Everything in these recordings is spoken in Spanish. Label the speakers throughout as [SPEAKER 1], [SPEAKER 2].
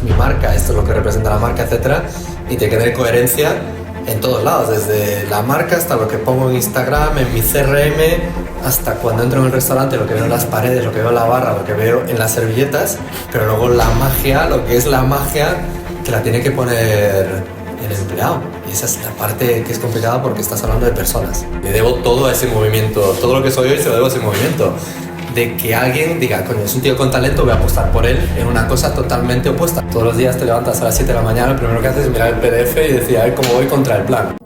[SPEAKER 1] es mi marca, esto es lo que representa la marca, etcétera, y tiene que tener coherencia en todos lados, desde la marca hasta lo que pongo en Instagram, en mi CRM, hasta cuando entro en el restaurante, lo que veo en las paredes, lo que veo en la barra, lo que veo en las servilletas, pero luego la magia, lo que es la magia, que la tiene que poner el empleado. Y esa es la parte que es complicada porque estás hablando de personas. Le debo todo a ese movimiento, todo lo que soy hoy se lo debo a ese movimiento. De que alguien diga, coño, es un tío con talento, voy a apostar por él en una cosa totalmente opuesta. Todos los días te levantas a las 7 de la mañana, lo primero que haces es mirar el PDF y decir, a ver cómo voy contra el plan.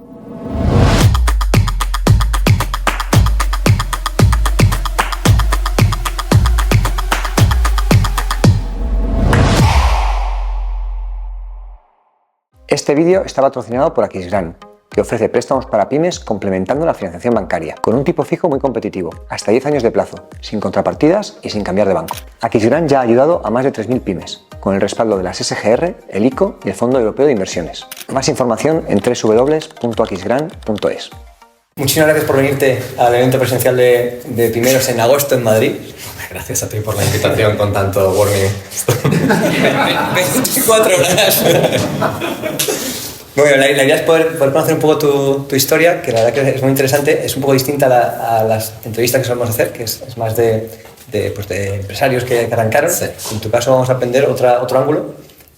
[SPEAKER 2] Este vídeo está patrocinado por Aquisgrán, que ofrece préstamos para pymes complementando la financiación bancaria, con un tipo fijo muy competitivo, hasta 10 años de plazo, sin contrapartidas y sin cambiar de banco. Aquisgrán ya ha ayudado a más de 3.000 pymes, con el respaldo de las SGR, el ICO y el Fondo Europeo de Inversiones. Más información en www.aquisgrán.es. Muchísimas gracias por venirte al evento presencial de Primeros en agosto en Madrid.
[SPEAKER 1] Gracias a ti por la invitación con tanto warning.
[SPEAKER 2] 24 horas. Bueno, la idea es poder conocer un poco tu historia, que la verdad que es muy interesante. Es un poco distinta a las entrevistas que solemos hacer, que es más de empresarios que arrancaron.
[SPEAKER 1] Sí.
[SPEAKER 2] En tu caso vamos a aprender otro ángulo.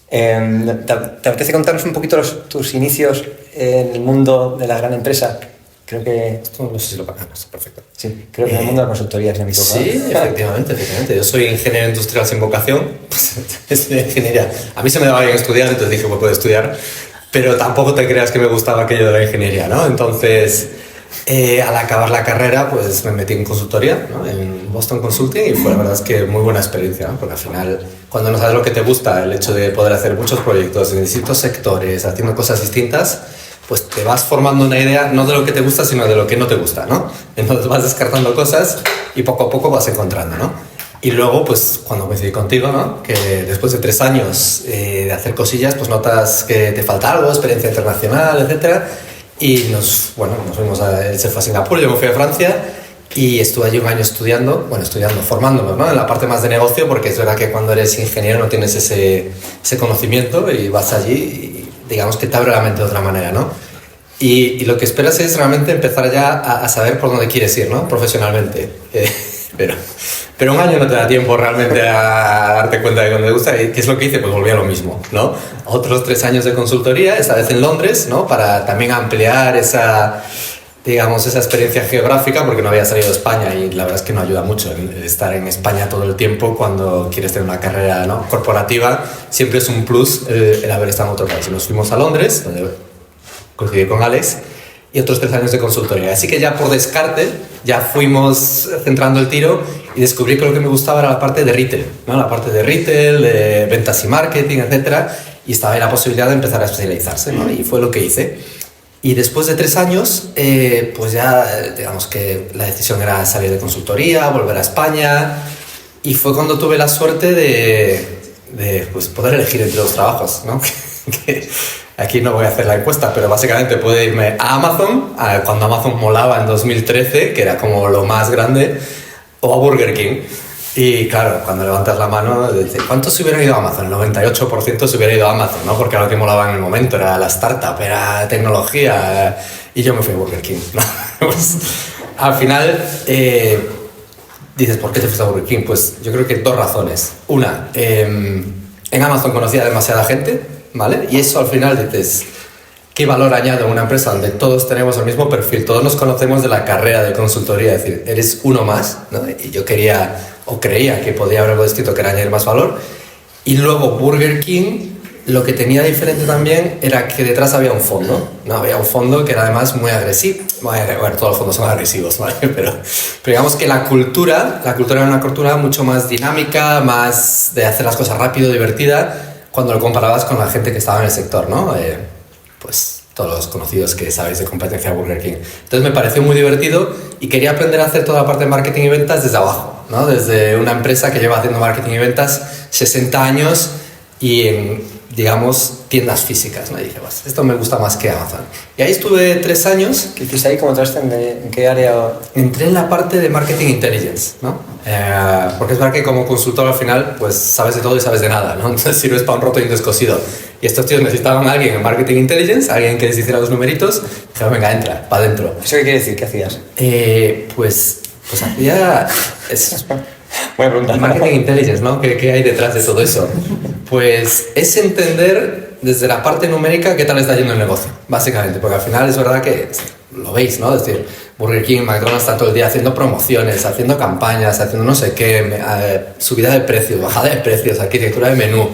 [SPEAKER 2] ¿Te apetece contarnos un poquito tus inicios en el mundo de la gran empresa? Creo que...
[SPEAKER 1] Esto no sé si lo pagamos, perfecto.
[SPEAKER 2] Sí, creo que en el mundo de la consultoría, si no me equivoco.
[SPEAKER 1] Sí, efectivamente. Yo soy ingeniero industrial sin vocación, pues es de ingeniería. A mí se me daba bien estudiar, entonces dije, pues puedo estudiar, pero tampoco te creas que me gustaba aquello de la ingeniería, ¿no? Entonces, al acabar la carrera, pues me metí en consultoría, ¿no? En Boston Consulting, y fue la verdad es que muy buena experiencia, ¿no? Porque al final, cuando no sabes lo que te gusta, el hecho de poder hacer muchos proyectos en distintos sectores, haciendo cosas distintas, pues te vas formando una idea no de lo que te gusta, sino de lo que no te gusta, ¿no? Entonces vas descartando cosas y poco a poco vas encontrando, ¿no? Y luego, pues cuando coincidí contigo, ¿no? Que después de 3 años de hacer cosillas, pues notas que te falta algo, experiencia internacional, etcétera. Y nos fuimos él se fue a Singapur, yo me fui a Francia y estuve allí un año formándonos, ¿no? En la parte más de negocio, porque es verdad que cuando eres ingeniero no tienes ese conocimiento y vas allí y digamos que te abre la mente de otra manera, ¿no? Y lo que esperas es realmente empezar ya a saber por dónde quieres ir, ¿no? Profesionalmente. Pero un año no te da tiempo realmente a darte cuenta de dónde te gusta. ¿Y qué es lo que hice? Pues volví a lo mismo, ¿no? Otros 3 años de consultoría, esta vez en Londres, ¿no? Para también ampliar esa experiencia geográfica, porque no había salido de España y la verdad es que no ayuda mucho estar en España todo el tiempo cuando quieres tener una carrera, ¿no? corporativa. Siempre es un plus el haber estado en otro país. Y nos fuimos a Londres, donde coincidí con Alex, y otros 3 años de consultoría. Así que ya por descarte, ya fuimos centrando el tiro y descubrí que lo que me gustaba era la parte de retail, ¿no? La parte de retail, de ventas y marketing, etcétera, y estaba ahí la posibilidad de empezar a especializarse, ¿no? Y fue lo que hice. Y después de 3 años, pues ya digamos que la decisión era salir de consultoría, volver a España, y fue cuando tuve la suerte de pues, poder elegir entre 2 trabajos, ¿no? Que aquí no voy a hacer la encuesta, pero básicamente puedo irme a Amazon, cuando Amazon molaba en 2013, que era como lo más grande, o a Burger King. Y claro, cuando levantas la mano, dices, ¿cuántos se hubieran ido a Amazon? El 98% se hubiera ido a Amazon, ¿no? Porque era lo que molaba en el momento, era la startup, era tecnología, y yo me fui a Burger King, ¿no? Pues, al final, dices, ¿por qué te fuiste a Burger King? Pues yo creo que 2 razones. Una, en Amazon conocía a demasiada gente, ¿vale? Y eso al final dices, ¿qué valor añado en una empresa donde todos tenemos el mismo perfil? Todos nos conocemos de la carrera de consultoría, es decir, eres uno más, ¿no? Y yo creía que podía haber algo distinto, que era añadir más valor. Y luego Burger King, lo que tenía diferente también era que detrás había un fondo, ¿no? Había un fondo que era además muy agresivo. Bueno, todos los fondos son agresivos, ¿vale? Pero digamos que la cultura era una cultura mucho más dinámica, más de hacer las cosas rápido, divertida, cuando lo comparabas con la gente que estaba en el sector, ¿no? Pues todos los conocidos que sabéis de competencia de Burger King. Entonces me pareció muy divertido y quería aprender a hacer toda la parte de marketing y ventas desde abajo, ¿no? Desde una empresa que lleva haciendo marketing y ventas 60 años y en digamos, tiendas físicas, ¿no? Y dije, pues, esto me gusta más que Amazon. Y ahí estuve 3 años.
[SPEAKER 2] ¿Qué hiciste ahí? ¿Cómo entraste? ¿En qué área?
[SPEAKER 1] Entré en la parte de Marketing Intelligence, ¿no? Porque es verdad que como consultor al final, pues sabes de todo y sabes de nada, ¿no? Entonces sirves para un roto y un descosido. Y estos tíos necesitaban a alguien en Marketing Intelligence, alguien que les hiciera los numeritos. Dijeron, venga, entra, para adentro.
[SPEAKER 2] ¿Eso qué quiere decir? ¿Qué hacías?
[SPEAKER 1] Pues hacía...
[SPEAKER 2] Buena pregunta.
[SPEAKER 1] Marketing Intelligence, ¿no? ¿Qué hay detrás de todo eso? Pues es entender desde la parte numérica qué tal está yendo el negocio, básicamente, porque al final es verdad que lo veis, ¿no? Es decir, Burger King, McDonald's está todo el día haciendo promociones, haciendo campañas, haciendo no sé qué, subida de precios, bajada de precios, arquitectura de menú.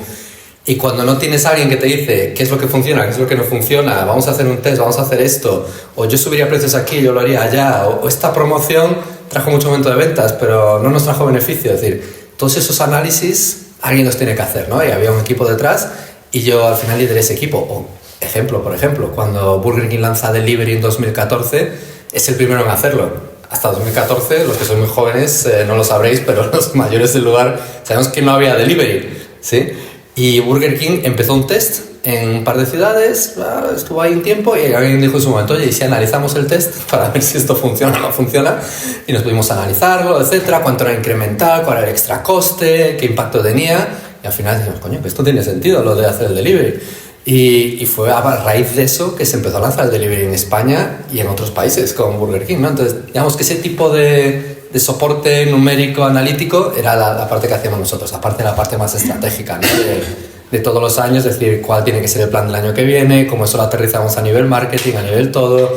[SPEAKER 1] Y cuando no tienes a alguien que te dice qué es lo que funciona, qué es lo que no funciona, vamos a hacer un test, vamos a hacer esto, o yo subiría precios aquí, yo lo haría allá, o esta promoción trajo mucho aumento de ventas, pero no nos trajo beneficio. Es decir, todos esos análisis alguien los tiene que hacer, ¿no? Y había un equipo detrás y yo al final lideré ese equipo. O ejemplo, por ejemplo, cuando Burger King lanza Delivery en 2014, es el primero en hacerlo. Hasta 2014, los que sois muy jóvenes no lo sabréis, pero los mayores del lugar sabemos que no había Delivery, ¿sí? Y Burger King empezó un test en un par de ciudades, estuvo ahí un tiempo y alguien dijo en su momento, oye, ¿y si analizamos el test para ver si esto funciona o no funciona? Y nos pudimos analizarlo, etcétera, cuánto era incremental, cuál era el extra coste, qué impacto tenía, y al final dijimos, coño, pues esto tiene sentido, lo de hacer el delivery. Y fue a raíz de eso que se empezó a lanzar el delivery en España y en otros países como Burger King, ¿no? Entonces, digamos que ese tipo de soporte numérico, analítico, era la parte que hacíamos nosotros, aparte la parte más estratégica, ¿no? De todos los años, es decir, cuál tiene que ser el plan del año que viene, cómo eso lo aterrizamos a nivel marketing, a nivel todo,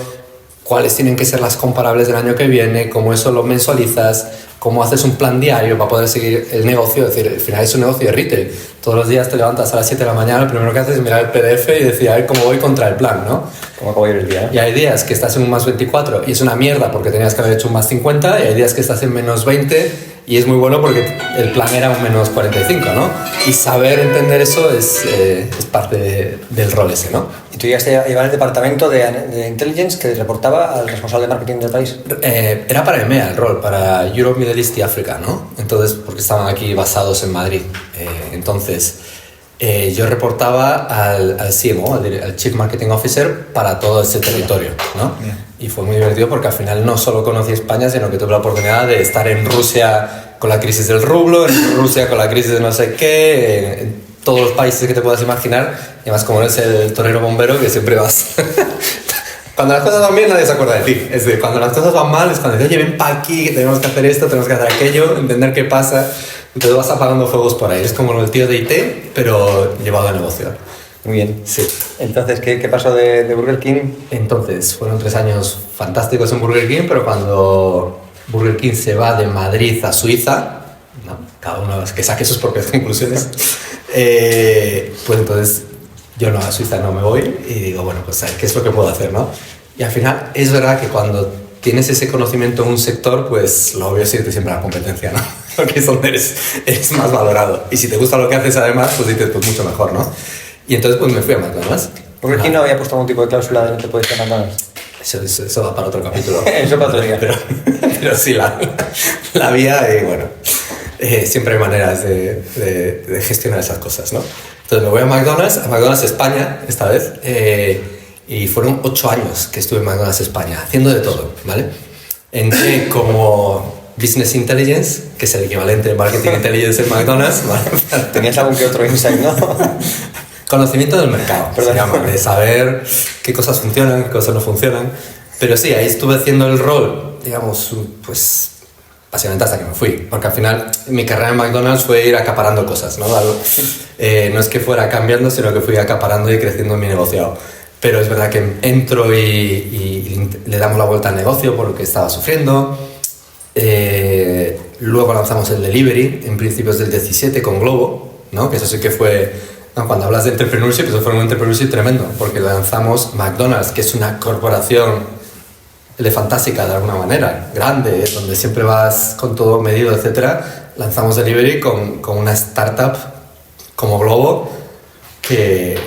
[SPEAKER 1] cuáles tienen que ser las comparables del año que viene, cómo eso lo mensualizas, cómo haces un plan diario para poder seguir el negocio. Es decir, al final es un negocio de retail. Todos los días te levantas a las 7 de la mañana, lo primero que haces es mirar el PDF y decir, a ver cómo voy contra el plan, ¿no?
[SPEAKER 2] ¿Cómo acabo de ir el día?
[SPEAKER 1] Y hay días que estás en un más 24 y es una mierda porque tenías que haber hecho un más 50, y hay días que estás en menos 20 y es muy bueno porque el plan era un menos 45, ¿no? Y saber entender eso es parte del rol ese, ¿no?
[SPEAKER 2] ¿Y tú llegaste a llevar el departamento de Intelligence que reportaba al responsable de marketing del país?
[SPEAKER 1] Era para EMEA el rol, para Europe, Middle East y África, ¿no? Entonces, porque estaban aquí basados en Madrid. Entonces, yo reportaba al CMO, al Chief Marketing Officer, para todo ese territorio, ¿no? Yeah. Y fue muy divertido porque al final no solo conocí España, sino que tuve la oportunidad de estar en Rusia con la crisis del rublo, en Rusia con la crisis de no sé qué, en todos los países que te puedas imaginar. Y además, como eres el torero bombero, que siempre vas... Cuando las cosas van bien, nadie se acuerda de ti. Es decir, cuando las cosas van mal, es cuando dices, oye, ven para aquí, que tenemos que hacer esto, tenemos que hacer aquello, entender qué pasa. Entonces vas apagando fuegos por ahí. Es como el tío de IT, pero llevado a negocio.
[SPEAKER 2] Muy bien.
[SPEAKER 1] Sí.
[SPEAKER 2] Entonces, ¿qué pasó de Burger King?
[SPEAKER 1] Entonces, fueron 3 años fantásticos en Burger King, pero cuando Burger King se va de Madrid a Suiza, ¿no? Cada uno que saque sus propias conclusiones, pues entonces yo no, a Suiza no me voy y digo, bueno, pues ¿qué es lo que puedo hacer, no? Y al final es verdad que cuando tienes ese conocimiento en un sector, pues lo obvio es irte siempre a la competencia, ¿no? Porque es donde eres más valorado. Y si te gusta lo que haces además, pues dices, pues mucho mejor, ¿no? Y entonces pues me fui a McDonald's.
[SPEAKER 2] ¿Burger King no había puesto algún tipo de cláusula de no te puedes ir a McDonald's?
[SPEAKER 1] Eso va para otro capítulo.
[SPEAKER 2] Eso para otro día.
[SPEAKER 1] Pero sí, la vía y bueno, siempre hay maneras de gestionar esas cosas, ¿no? Entonces me voy a McDonald's España esta vez, y fueron 8 años que estuve en McDonald's España, haciendo de todo, ¿vale? Entré como Business Intelligence, que es el equivalente de Marketing Intelligence en McDonald's, ¿vale?
[SPEAKER 2] Tenías algún que otro insight, ¿no?
[SPEAKER 1] Conocimiento del mercado, se llama, de saber qué cosas funcionan, qué cosas no funcionan. Pero sí, ahí estuve haciendo el rol, digamos, pues básicamente hasta que me fui, porque al final mi carrera en McDonald's fue ir acaparando cosas, ¿no? No es que fuera cambiando, sino que fui acaparando y creciendo en mi negociado. Pero es verdad que entro y le damos la vuelta al negocio por lo que estaba sufriendo. Luego lanzamos el delivery en principios del 17 con Globo, ¿no? Que eso sí que fue... No, cuando hablas de entrepreneurship, eso fue un entrepreneurship tremendo, porque lanzamos McDonald's, que es una corporación elefantástica de alguna manera, grande, donde siempre vas con todo medido, etcétera. Lanzamos delivery con una startup como Globo que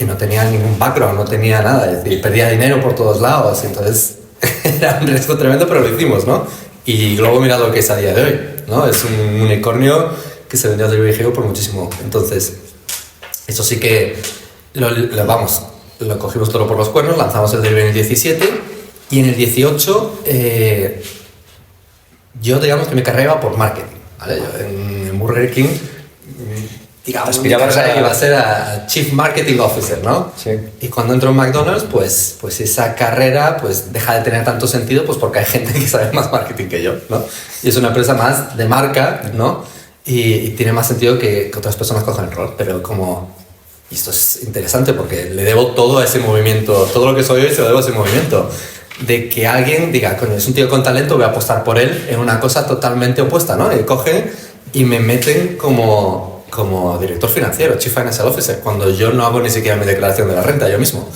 [SPEAKER 1] no tenía ningún background, no tenía nada, es decir, perdía dinero por todos lados, entonces era un riesgo tremendo, pero lo hicimos, ¿no? Y Globo, mira lo que es a día de hoy, ¿no? Es un unicornio que se vendió al delivery Hero por muchísimo. Entonces, Eso sí que lo cogimos todo por los cuernos, lanzamos el delivery en el 17 y en el 18 yo digamos que mi carrera iba por marketing, ¿vale? Yo en Burger King digamos que iba a ser a Chief Marketing Officer, ¿no?
[SPEAKER 2] Sí.
[SPEAKER 1] Y cuando entro en McDonald's, pues esa carrera pues deja de tener tanto sentido pues porque hay gente que sabe más marketing que yo, ¿no? Y es una empresa más de marca, ¿no? Y tiene más sentido que otras personas cojan el rol, pero y esto es interesante porque le debo todo a ese movimiento, todo lo que soy hoy se lo debo a ese movimiento, de que alguien diga, coño, es un tío con talento, voy a apostar por él en una cosa totalmente opuesta, ¿no? Y cogen y me meten como director financiero, Chief Financial Officer, cuando yo no hago ni siquiera mi declaración de la renta yo mismo.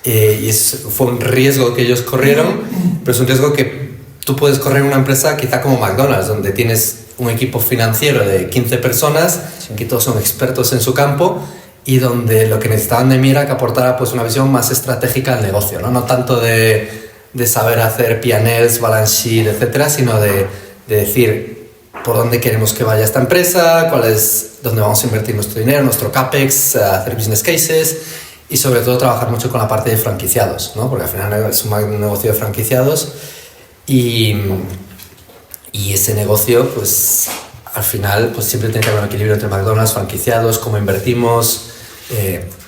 [SPEAKER 1] Y fue un riesgo que ellos corrieron, pero es un riesgo que tú puedes correr en una empresa quizá como McDonald's, donde tienes un equipo financiero de 15 personas, que todos son expertos en su campo, y donde lo que necesitaban de mí era que aportara pues una visión más estratégica al negocio, no tanto de saber hacer P&Ls, balance sheet, etcétera, sino de decir por dónde queremos que vaya esta empresa, dónde vamos a invertir nuestro dinero, nuestro CAPEX, hacer business cases y sobre todo trabajar mucho con la parte de franquiciados, ¿no? Porque al final es un negocio de franquiciados y ese negocio pues al final pues siempre tiene que haber un equilibrio entre McDonald's, franquiciados, cómo invertimos.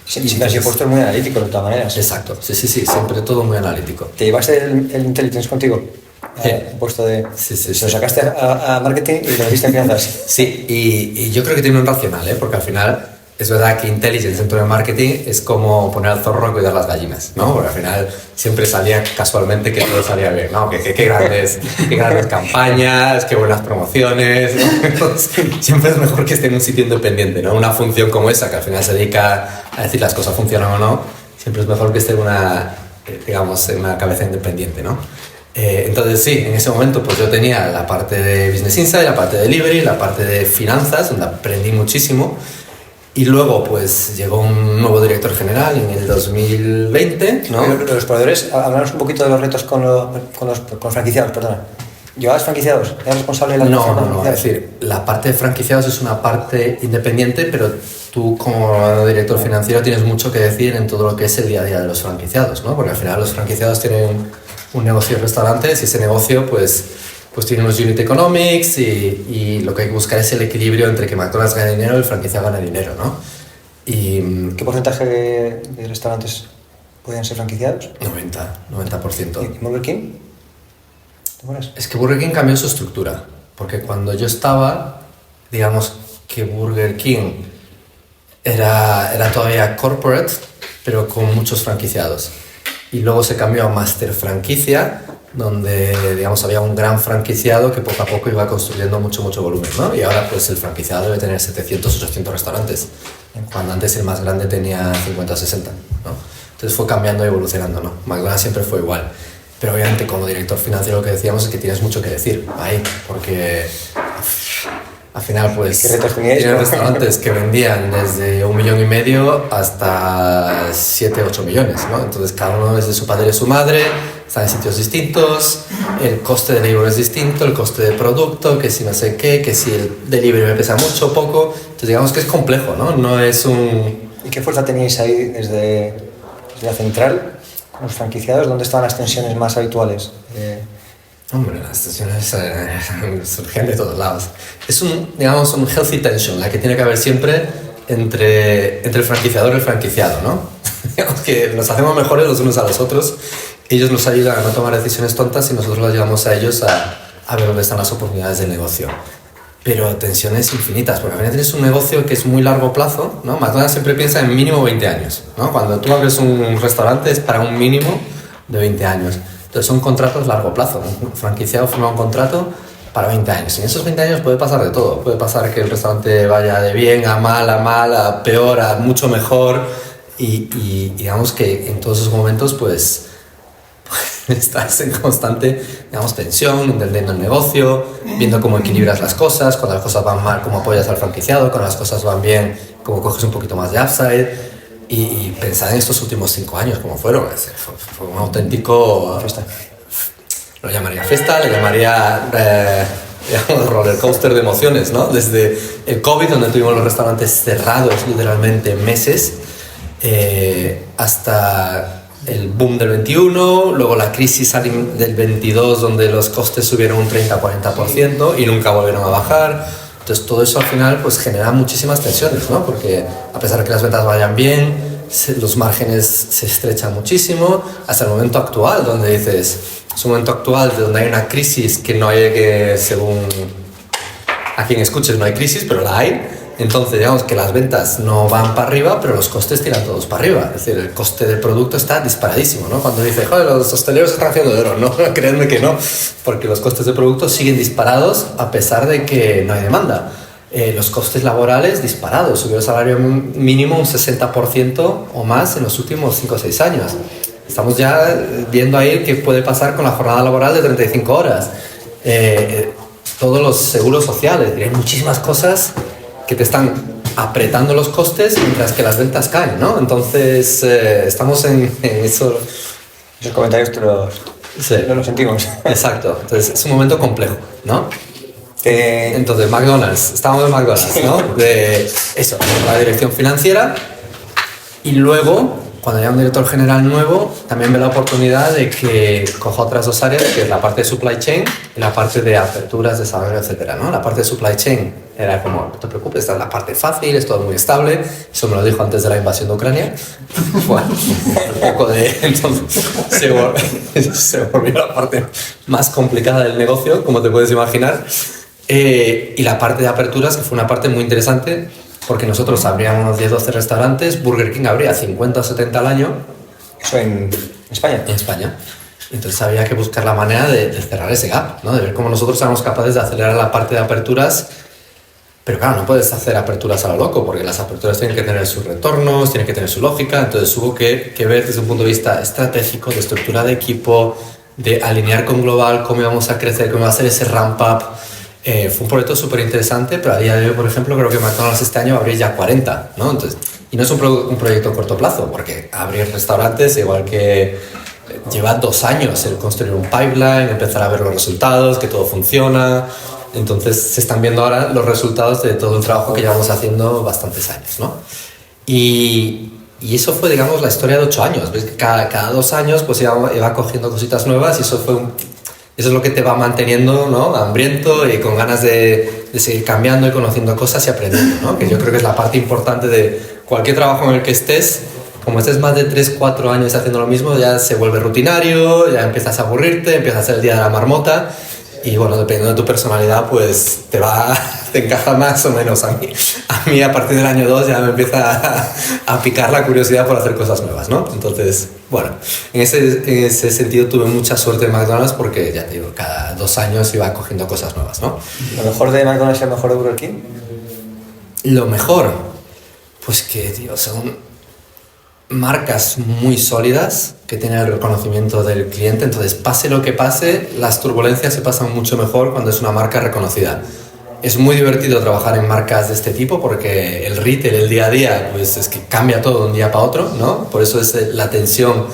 [SPEAKER 2] Siempre has sido puesto muy analítico de todas maneras.
[SPEAKER 1] Exacto, sí, siempre todo muy analítico.
[SPEAKER 2] ¿Te llevaste el intelligence contigo? Puesto de...
[SPEAKER 1] Sí.
[SPEAKER 2] Lo sacaste a marketing y lo metiste en finanzas.
[SPEAKER 1] Sí, y yo creo que tiene un racional, porque al final es verdad que intelligence dentro del marketing es como poner al zorro a cuidar las gallinas, ¿no? Porque al final siempre salía casualmente que todo salía bien, ¿no? Qué grandes campañas, qué buenas promociones, ¿no? Entonces, siempre es mejor que esté en un sitio independiente, ¿no? Una función como esa, que al final se dedica a decir las cosas funcionan o no, siempre es mejor que esté en una cabeza independiente, ¿no? Entonces sí, en ese momento pues yo tenía la parte de Business Insight, la parte de Delivery, la parte de finanzas, donde aprendí muchísimo. Y luego, pues, llegó un nuevo director general en el 2020, ¿no?
[SPEAKER 2] Los proveedores, hablamos un poquito de los retos con los franquiciados, perdona. ¿Llevabas franquiciados? ¿Eras responsable de la
[SPEAKER 1] No. Es decir, la parte de franquiciados es una parte independiente, pero tú como director financiero tienes mucho que decir en todo lo que es el día a día de los franquiciados, ¿no? Porque al final los franquiciados tienen un negocio de restaurantes y ese negocio, pues tiene unos unit economics y lo que hay que buscar es el equilibrio entre que McDonald's gane dinero y el franquiciado gane dinero, ¿no? Y
[SPEAKER 2] ¿qué porcentaje de restaurantes podían ser franquiciados?
[SPEAKER 1] 90%.
[SPEAKER 2] ¿Y Burger King? ¿Te acuerdas?
[SPEAKER 1] Es que Burger King cambió su estructura, porque cuando yo estaba, digamos que Burger King era todavía corporate, pero con muchos franquiciados. Y luego se cambió a Master Franquicia, donde digamos había un gran franquiciado que poco a poco iba construyendo mucho volumen, ¿no? Y ahora pues el franquiciado debe tener 700 o 800 restaurantes, cuando antes el más grande tenía 50 o 60, ¿no? Entonces fue cambiando y evolucionando, ¿no? McDonald's siempre fue igual, pero obviamente como director financiero lo que decíamos es que tienes mucho que decir ahí, porque al final pues tienen restaurantes que vendían desde 1,5 millones hasta 7-8 millones, ¿no? Entonces cada uno es de su padre y su madre, están en sitios distintos, el coste de labor es distinto, el coste de producto, que si no sé qué, que si el delivery me pesa mucho o poco, entonces digamos que es complejo, ¿no? No es un...
[SPEAKER 2] ¿Y qué fuerza teníais ahí desde la central, con los franquiciados? ¿Dónde estaban las tensiones más habituales?
[SPEAKER 1] Hombre, las tensiones surgen de todos lados. Es un healthy tension, la que tiene que haber siempre entre el franquiciador y el franquiciado, ¿no? Digamos que nos hacemos mejores los unos a los otros, ellos nos ayudan a no tomar decisiones tontas y nosotros los ayudamos a ellos a ver dónde están las oportunidades del negocio. Pero tensiones infinitas, porque al final tienes un negocio que es muy largo plazo, ¿no? McDonald's siempre piensa en mínimo 20 años, ¿no? Cuando tú abres un restaurante es para un mínimo de 20 años. Entonces son contratos largo plazo. Un franquiciado firma un contrato para 20 años. Y en esos 20 años puede pasar de todo. Puede pasar que el restaurante vaya de bien a mal, a peor, a mucho mejor. Y digamos que en todos esos momentos pues estás en constante, digamos, tensión, entendiendo el negocio, viendo cómo equilibras las cosas. Cuando las cosas van mal, cómo apoyas al franquiciado. Cuando las cosas van bien, cómo coges un poquito más de upside. Y pensar en estos últimos 5 años, como fueron, fue un auténtico...
[SPEAKER 2] Fiesta.
[SPEAKER 1] Lo llamaría fiesta, le llamaría digamos, roller coaster de emociones, ¿no? Desde el COVID, donde tuvimos los restaurantes cerrados literalmente meses, hasta el boom del 21, luego la crisis del 22, donde los costes subieron un 30-40% y nunca volvieron a bajar. Entonces todo eso al final pues genera muchísimas tensiones, ¿no? Porque a pesar de que las ventas vayan bien, los márgenes se estrechan muchísimo, hasta el momento actual, donde dices, es un momento actual donde hay una crisis que no hay, que según a quien escuches no hay crisis, pero la hay. Entonces digamos que las ventas no van para arriba, pero los costes tiran todos para arriba. Es decir, el coste del producto está disparadísimo, ¿no? Cuando dices, joder, los hosteleros están haciendo dinero, no, créanme que no, porque los costes de producto siguen disparados a pesar de que no hay demanda. Los costes laborales disparados, subió el salario mínimo un 60% o más en los últimos 5 o 6 años. Estamos ya viendo ahí qué puede pasar con la jornada laboral de 35 horas. Todos los seguros sociales, hay muchísimas cosas que te están apretando los costes mientras que las ventas caen, ¿no? Entonces estamos en eso.
[SPEAKER 2] Esos comentarios no los sentimos.
[SPEAKER 1] Exacto, entonces es un momento complejo, ¿no? Entonces McDonald's, estábamos en McDonald's, ¿no? De eso, la dirección financiera, y luego cuando haya un director general nuevo también ve la oportunidad de que coja otras dos áreas, que es la parte de supply chain y la parte de aperturas, desarrollo, etcétera, ¿no? La parte de supply chain era como, no te preocupes, esta es la parte fácil, es todo muy estable. Eso me lo dijo antes de la invasión de Ucrania. Bueno, un poco de... Entonces se volvió la parte más complicada del negocio, como te puedes imaginar. Y la parte de aperturas, que fue una parte muy interesante, porque nosotros abríamos 10-12 restaurantes, Burger King abría 50 o 70 al año.
[SPEAKER 2] ¿Eso en España?
[SPEAKER 1] En España. Entonces había que buscar la manera de cerrar ese gap, ¿no? De ver cómo nosotros éramos capaces de acelerar la parte de aperturas. Pero claro, no puedes hacer aperturas a lo loco, porque las aperturas tienen que tener sus retornos, tienen que tener su lógica. Entonces hubo que ver desde un punto de vista estratégico, de estructura de equipo, de alinear con global, cómo íbamos a crecer, cómo iba a ser ese ramp up. Fue un proyecto súper interesante, pero a día de hoy, por ejemplo, creo que McDonald's este año va a abrir ya 40, ¿no? Entonces, y no es un proyecto a corto plazo, porque abrir restaurantes, igual que lleva 2 años el construir un pipeline, empezar a ver los resultados, que todo funciona. Entonces, se están viendo ahora los resultados de todo el trabajo que llevamos haciendo bastantes años, ¿no? Y eso fue, digamos, la historia de 8 años. ¿Ves? Que cada 2 años pues iba cogiendo cositas nuevas, y eso es lo que te va manteniendo, ¿no? Hambriento y con ganas de seguir cambiando y conociendo cosas y aprendiendo, ¿no? Que yo creo que es la parte importante de cualquier trabajo en el que estés. Como estés más de 3-4 años haciendo lo mismo, ya se vuelve rutinario, ya empiezas a aburrirte, empieza a ser el día de la marmota, y bueno, dependiendo de tu personalidad, pues te encaja más o menos. A mí a partir del año 2 ya me empieza a picar la curiosidad por hacer cosas nuevas, ¿no? Entonces, bueno, en ese sentido tuve mucha suerte en McDonald's, porque ya te digo, cada 2 años iba cogiendo cosas nuevas, ¿no?
[SPEAKER 2] ¿Lo mejor de McDonald's es lo mejor de Burger King?
[SPEAKER 1] Lo mejor, pues que, tío, son marcas muy sólidas que tienen el reconocimiento del cliente. Entonces, pase lo que pase, las turbulencias se pasan mucho mejor cuando es una marca reconocida. Es muy divertido trabajar en marcas de este tipo, porque el retail, el día a día, pues es que cambia todo de un día para otro, ¿no? Por eso es la tensión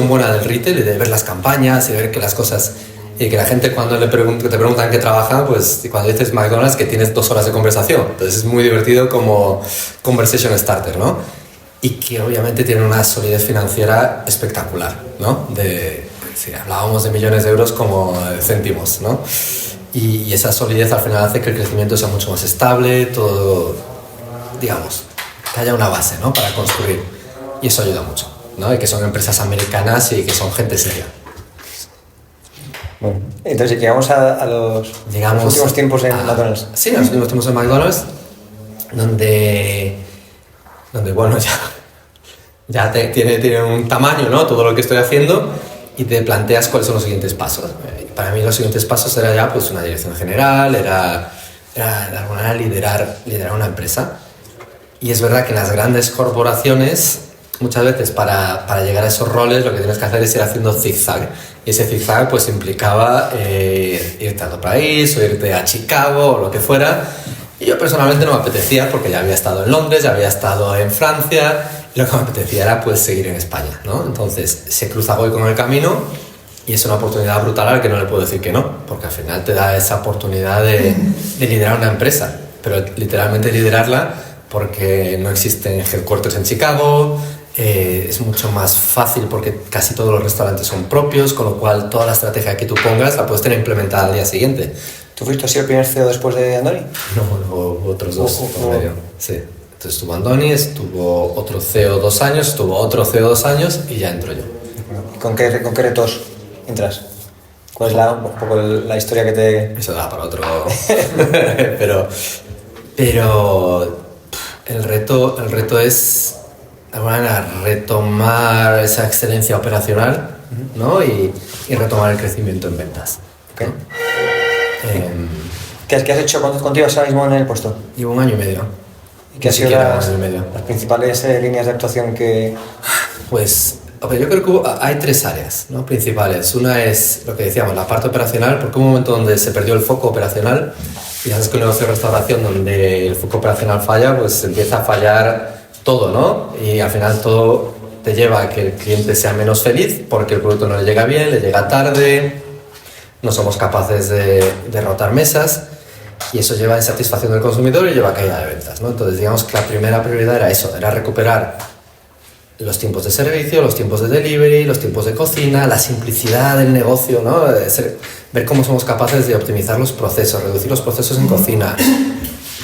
[SPEAKER 1] buena del retail, y de ver las campañas y ver que las cosas, y que la gente cuando te preguntan qué trabajan, pues cuando dices McDonald's, que tienes 2 horas de conversación. Entonces es muy divertido como conversation starter, ¿no? Y que obviamente tiene una solidez financiera espectacular, ¿no? Si hablábamos de millones de euros como céntimos, ¿no? Y esa solidez al final hace que el crecimiento sea mucho más estable, todo, digamos, que haya una base, ¿no? Para construir. Y eso ayuda mucho, ¿no? Y que son empresas americanas y que son gente seria.
[SPEAKER 2] Bueno, entonces llegamos a los últimos tiempos en McDonald's.
[SPEAKER 1] Sí, los últimos tiempos en McDonald's, donde bueno, ya tiene un tamaño, ¿no? Todo lo que estoy haciendo, y te planteas cuáles son los siguientes pasos. Para mí los siguientes pasos era ya pues una dirección general, era de alguna manera liderar una empresa. Y es verdad que en las grandes corporaciones, muchas veces para llegar a esos roles, lo que tienes que hacer es ir haciendo zigzag. Y ese zigzag pues implicaba irte a otro país, o irte a Chicago, o lo que fuera. Y yo personalmente no me apetecía, porque ya había estado en Londres, ya había estado en Francia, y lo que me apetecía era pues seguir en España, ¿no? Entonces se cruza Goy con el camino, Y es una oportunidad brutal a la que no le puedo decir que no, porque al final te da esa oportunidad de liderar una empresa, pero literalmente liderarla porque no existen headquarters en Chicago, es mucho más fácil porque casi todos los restaurantes son propios, con lo cual toda la estrategia que tú pongas la puedes tener implementada al día siguiente.
[SPEAKER 2] ¿Tú fuiste así el primer CEO después de Andoni?
[SPEAKER 1] No, hubo otros dos por medio. Sí. Entonces estuvo Andoni, estuvo otro CEO 2 años, estuvo otro CEO 2 años y ya entro yo.
[SPEAKER 2] ¿Y con qué retos entras? ¿Cuál es un poco la historia que te...?
[SPEAKER 1] Eso da para otro... pero el reto es, de alguna manera, retomar esa excelencia operacional, ¿no? y retomar el crecimiento en ventas.
[SPEAKER 2] Okay.
[SPEAKER 1] ¿No?
[SPEAKER 2] ¿Qué has hecho? ¿Cuánto llevas ahora mismo en el puesto?
[SPEAKER 1] Llevo 1 año y medio.
[SPEAKER 2] ¿Y qué han sido las principales líneas de actuación que...?
[SPEAKER 1] Pues yo creo que hay 3 áreas, ¿no?, principales. Una es lo que decíamos, la parte operacional, porque hubo un momento donde se perdió el foco operacional y sabes que un negocio de restauración donde el foco operacional falla, pues empieza a fallar todo, ¿no? Y al final todo te lleva a que el cliente sea menos feliz porque el producto no le llega bien, le llega tarde, no somos capaces de rotar mesas y eso lleva a insatisfacción del consumidor y lleva a caída de ventas, ¿no? Entonces digamos que la primera prioridad era eso, era recuperar los tiempos de servicio, los tiempos de delivery, los tiempos de cocina, la simplicidad del negocio, ¿no? Ver cómo somos capaces de optimizar los procesos, reducir los procesos en cocina,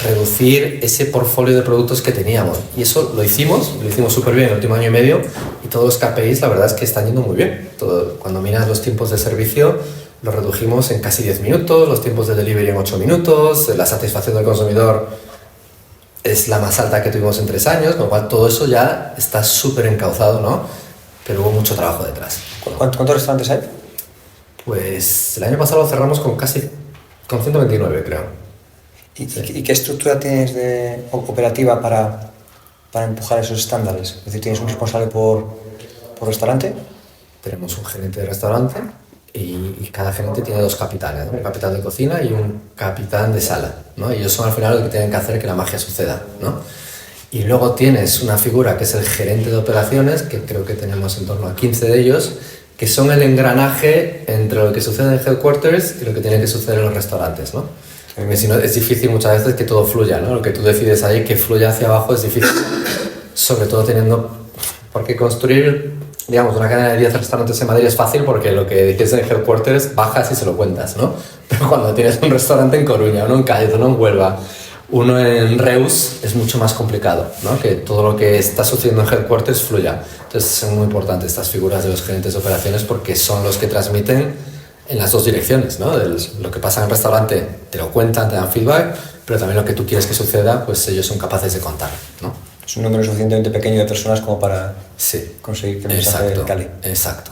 [SPEAKER 1] reducir ese portfolio de productos que teníamos. Y eso lo hicimos súper bien el último 1 año y medio y todos los KPIs la verdad es que están yendo muy bien. Cuando miras los tiempos de servicio, los redujimos en casi 10 minutos, los tiempos de delivery en 8 minutos, la satisfacción del consumidor es la más alta que tuvimos en 3 años, con lo cual todo eso ya está súper encauzado, ¿no? Pero hubo mucho trabajo detrás.
[SPEAKER 2] ¿Cuántos restaurantes hay?
[SPEAKER 1] Pues el año pasado lo cerramos con 129, creo.
[SPEAKER 2] ¿Y qué estructura tienes operativa para empujar esos estándares? Es decir, ¿tienes un responsable por restaurante?
[SPEAKER 1] Tenemos un gerente de restaurante y cada gerente tiene 2 capitanes, ¿no? Un capitán de cocina y un capitán de sala, ¿no? Y ellos son al final los que tienen que hacer que la magia suceda, ¿no? Y luego tienes una figura que es el gerente de operaciones, que creo que tenemos en torno a 15 de ellos, que son el engranaje entre lo que sucede en headquarters y lo que tiene que suceder en los restaurantes, ¿no? Porque si no, es difícil muchas veces que todo fluya, ¿no? Lo que tú decides ahí que fluya hacia abajo es difícil, sobre todo porque construir, digamos, una cadena de 10 restaurantes en Madrid es fácil porque lo que dices en headquarters bajas y se lo cuentas, ¿no? Pero cuando tienes un restaurante en Coruña, uno en Cádiz, uno en Huelva, uno en Reus, es mucho más complicado, ¿no? Que todo lo que está sucediendo en headquarters fluya. Entonces son muy importantes estas figuras de los gerentes de operaciones porque son los que transmiten en las 2 direcciones, ¿no? Lo que pasa en el restaurante te lo cuentan, te dan feedback, pero también lo que tú quieres que suceda, pues ellos son capaces de contar, ¿no?
[SPEAKER 2] Es un número suficientemente pequeño de personas como para conseguir que el mensaje cale.
[SPEAKER 1] Exacto.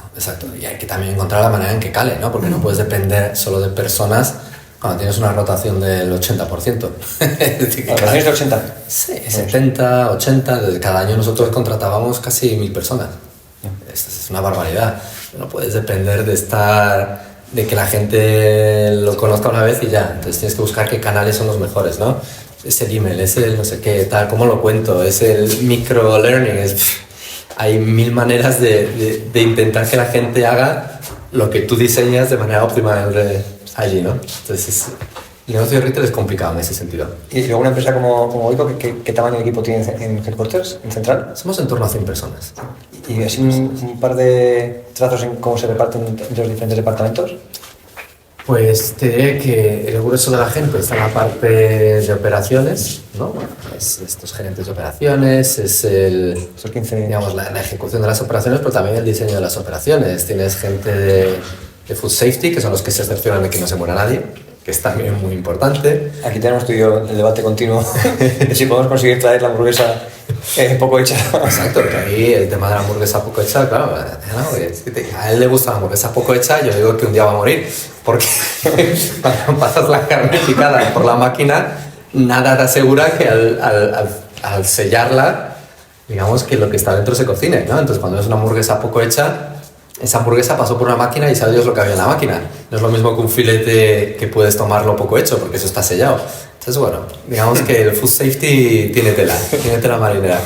[SPEAKER 1] Y hay que también encontrar la manera en que cale, ¿no? Porque no puedes depender solo de personas cuando tienes una rotación del 80%.
[SPEAKER 2] ¿Rotaciones de 80?
[SPEAKER 1] Sí, 70, 80. Desde cada año nosotros contratábamos casi 1000 personas. Es una barbaridad. No puedes depender de que la gente lo conozca una vez y ya. Entonces tienes que buscar qué canales son los mejores, ¿no? Es el email, es el no sé qué, tal, ¿cómo lo cuento? Es el micro-learning. Hay 1000 maneras de intentar que la gente haga lo que tú diseñas de manera óptima allí, ¿no? Entonces, el negocio de retail es complicado en ese sentido.
[SPEAKER 2] ¿Y luego una empresa como Oikos, ¿qué tamaño de equipo tiene en headquarters, en central?
[SPEAKER 1] Somos en torno a 100 personas.
[SPEAKER 2] ¿Y así un par de trazos en cómo se reparten entre los diferentes departamentos?
[SPEAKER 1] Pues te diré que el grueso de la gente está en la parte de operaciones, ¿no? Es estos gerentes de operaciones, es
[SPEAKER 2] Estos 15...
[SPEAKER 1] digamos, la ejecución de las operaciones, pero también el diseño de las operaciones. Tienes gente de food safety, que son los que se cercioran de que no se muera nadie, que es también muy importante.
[SPEAKER 2] Aquí tenemos tú y yo el debate continuo de si podemos conseguir traer la hamburguesa poco hecha.
[SPEAKER 1] Exacto, que ahí el tema de la hamburguesa poco hecha, claro, a él le gusta la hamburguesa poco hecha, yo digo que un día va a morir, porque cuando pasas la carne picada por la máquina, nada te asegura que al sellarla, digamos que lo que está dentro se cocine, ¿no? Entonces cuando es una hamburguesa poco hecha, esa hamburguesa pasó por una máquina y sabe Dios lo que había en la máquina. No es lo mismo que un filete que puedes tomarlo poco hecho, porque eso está sellado. Entonces, bueno, digamos que el food safety tiene tela marinera.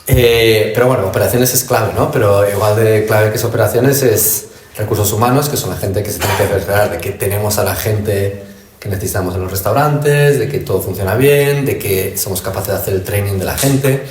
[SPEAKER 1] Pero bueno, operaciones es clave, ¿no? Pero igual de clave que es operaciones es recursos humanos, que son la gente que se tiene que cerciorar de que tenemos a la gente que necesitamos en los restaurantes, de que todo funciona bien, de que somos capaces de hacer el training de la gente.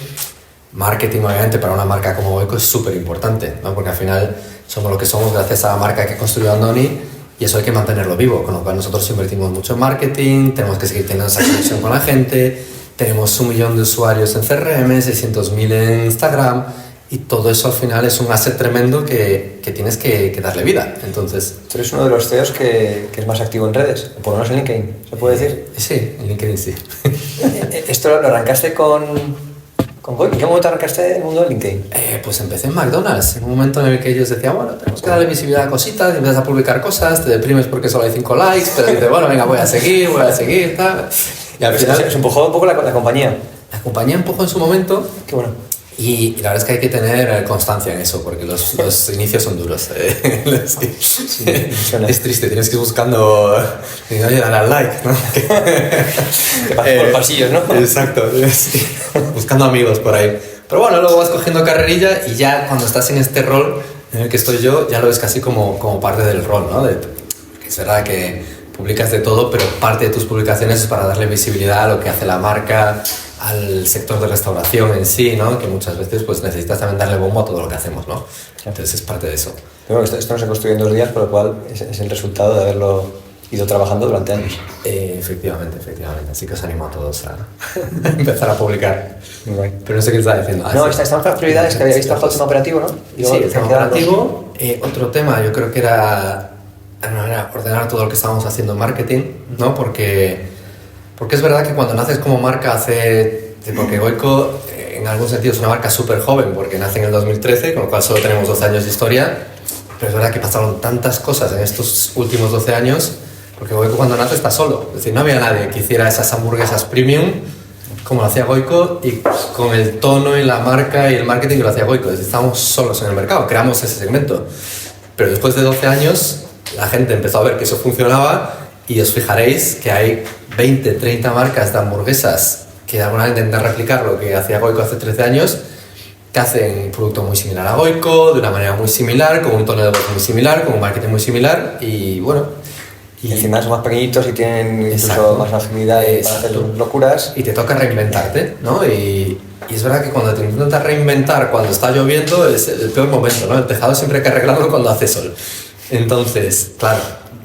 [SPEAKER 1] Marketing, obviamente, para una marca como Goico es súper importante, ¿no? Porque al final somos lo que somos gracias a la marca que construyó Andoni y eso hay que mantenerlo vivo, con lo cual nosotros invertimos mucho en marketing, tenemos que seguir teniendo esa conexión con la gente, tenemos 1 millón de usuarios en CRM, 600.000 en Instagram y todo eso al final es un asset tremendo que tienes que darle vida. Entonces,
[SPEAKER 2] tú eres uno de los CEOs que es más activo en redes, o por lo menos en LinkedIn, ¿se puede decir?
[SPEAKER 1] Sí, en LinkedIn sí.
[SPEAKER 2] ¿Esto lo arrancaste con Goico? ¿En qué momento arrancaste en el mundo de LinkedIn?
[SPEAKER 1] Pues empecé en McDonald's, en un momento en el que ellos decían, bueno, tenemos que darle visibilidad a cositas, y empiezas a publicar cosas, te deprimes porque solo hay 5 likes, pero dices, bueno, venga, voy a seguir, tal. Y al final...
[SPEAKER 2] Se empujó un poco la compañía.
[SPEAKER 1] La compañía empujó en su momento.
[SPEAKER 2] Qué bueno.
[SPEAKER 1] Y la verdad es que hay que tener constancia en eso, porque los inicios son duros. Sí, es triste, tienes que ir buscando, oye, dale al like, ¿no?
[SPEAKER 2] Que pasas por pasillos, ¿no?
[SPEAKER 1] Exacto, sí. Buscando amigos por ahí. Pero bueno, luego vas cogiendo carrerilla y ya cuando estás en este rol en el que estoy yo, ya lo ves casi como parte del rol, ¿no? Porque es verdad que publicas de todo, pero parte de tus publicaciones es para darle visibilidad a lo que hace la marca, al sector de restauración en sí, ¿no? Que muchas veces pues necesitas también darle bombo a todo lo que hacemos, ¿no? Entonces es parte de eso.
[SPEAKER 2] Pero bueno, esto no se construye en 2 días, por lo cual es el resultado de haberlo ido trabajando durante años.
[SPEAKER 1] Efectivamente. Así que os animo a todos a empezar a publicar.
[SPEAKER 2] Muy bien.
[SPEAKER 1] Pero no sé qué estaba diciendo.
[SPEAKER 2] No, estamos con las prioridades que había visto el tema operativo, ¿no?
[SPEAKER 1] Sí, el tema operativo. Otro tema yo creo que era ordenar todo lo que estábamos haciendo en marketing, ¿no? Porque es verdad que cuando naces como marca porque Goico en algún sentido es una marca súper joven porque nace en el 2013, con lo cual solo tenemos 12 años de historia, pero es verdad que pasaron tantas cosas en estos últimos 12 años, porque Goico cuando nace está solo, es decir, no había nadie que hiciera esas hamburguesas premium como lo hacía Goico y con el tono y la marca y el marketing que lo hacía Goico, es decir, estábamos solos en el mercado, creamos ese segmento, pero después de 12 años la gente empezó a ver que eso funcionaba y os fijaréis que hay 20, 30 marcas de hamburguesas que de alguna manera intentan replicar lo que hacía Goico hace 13 años, que hacen un producto muy similar a Goico, de una manera muy similar, con un tono de voz muy similar, con un marketing muy similar y bueno...
[SPEAKER 2] Y encima son más pequeñitos y tienen incluso más agilidad para hacer locuras.
[SPEAKER 1] Y te toca reinventarte, ¿no? Y es verdad que cuando te intentas reinventar cuando está lloviendo es el peor momento, ¿no? El tejado siempre hay que arreglarlo cuando hace sol. Entonces, claro,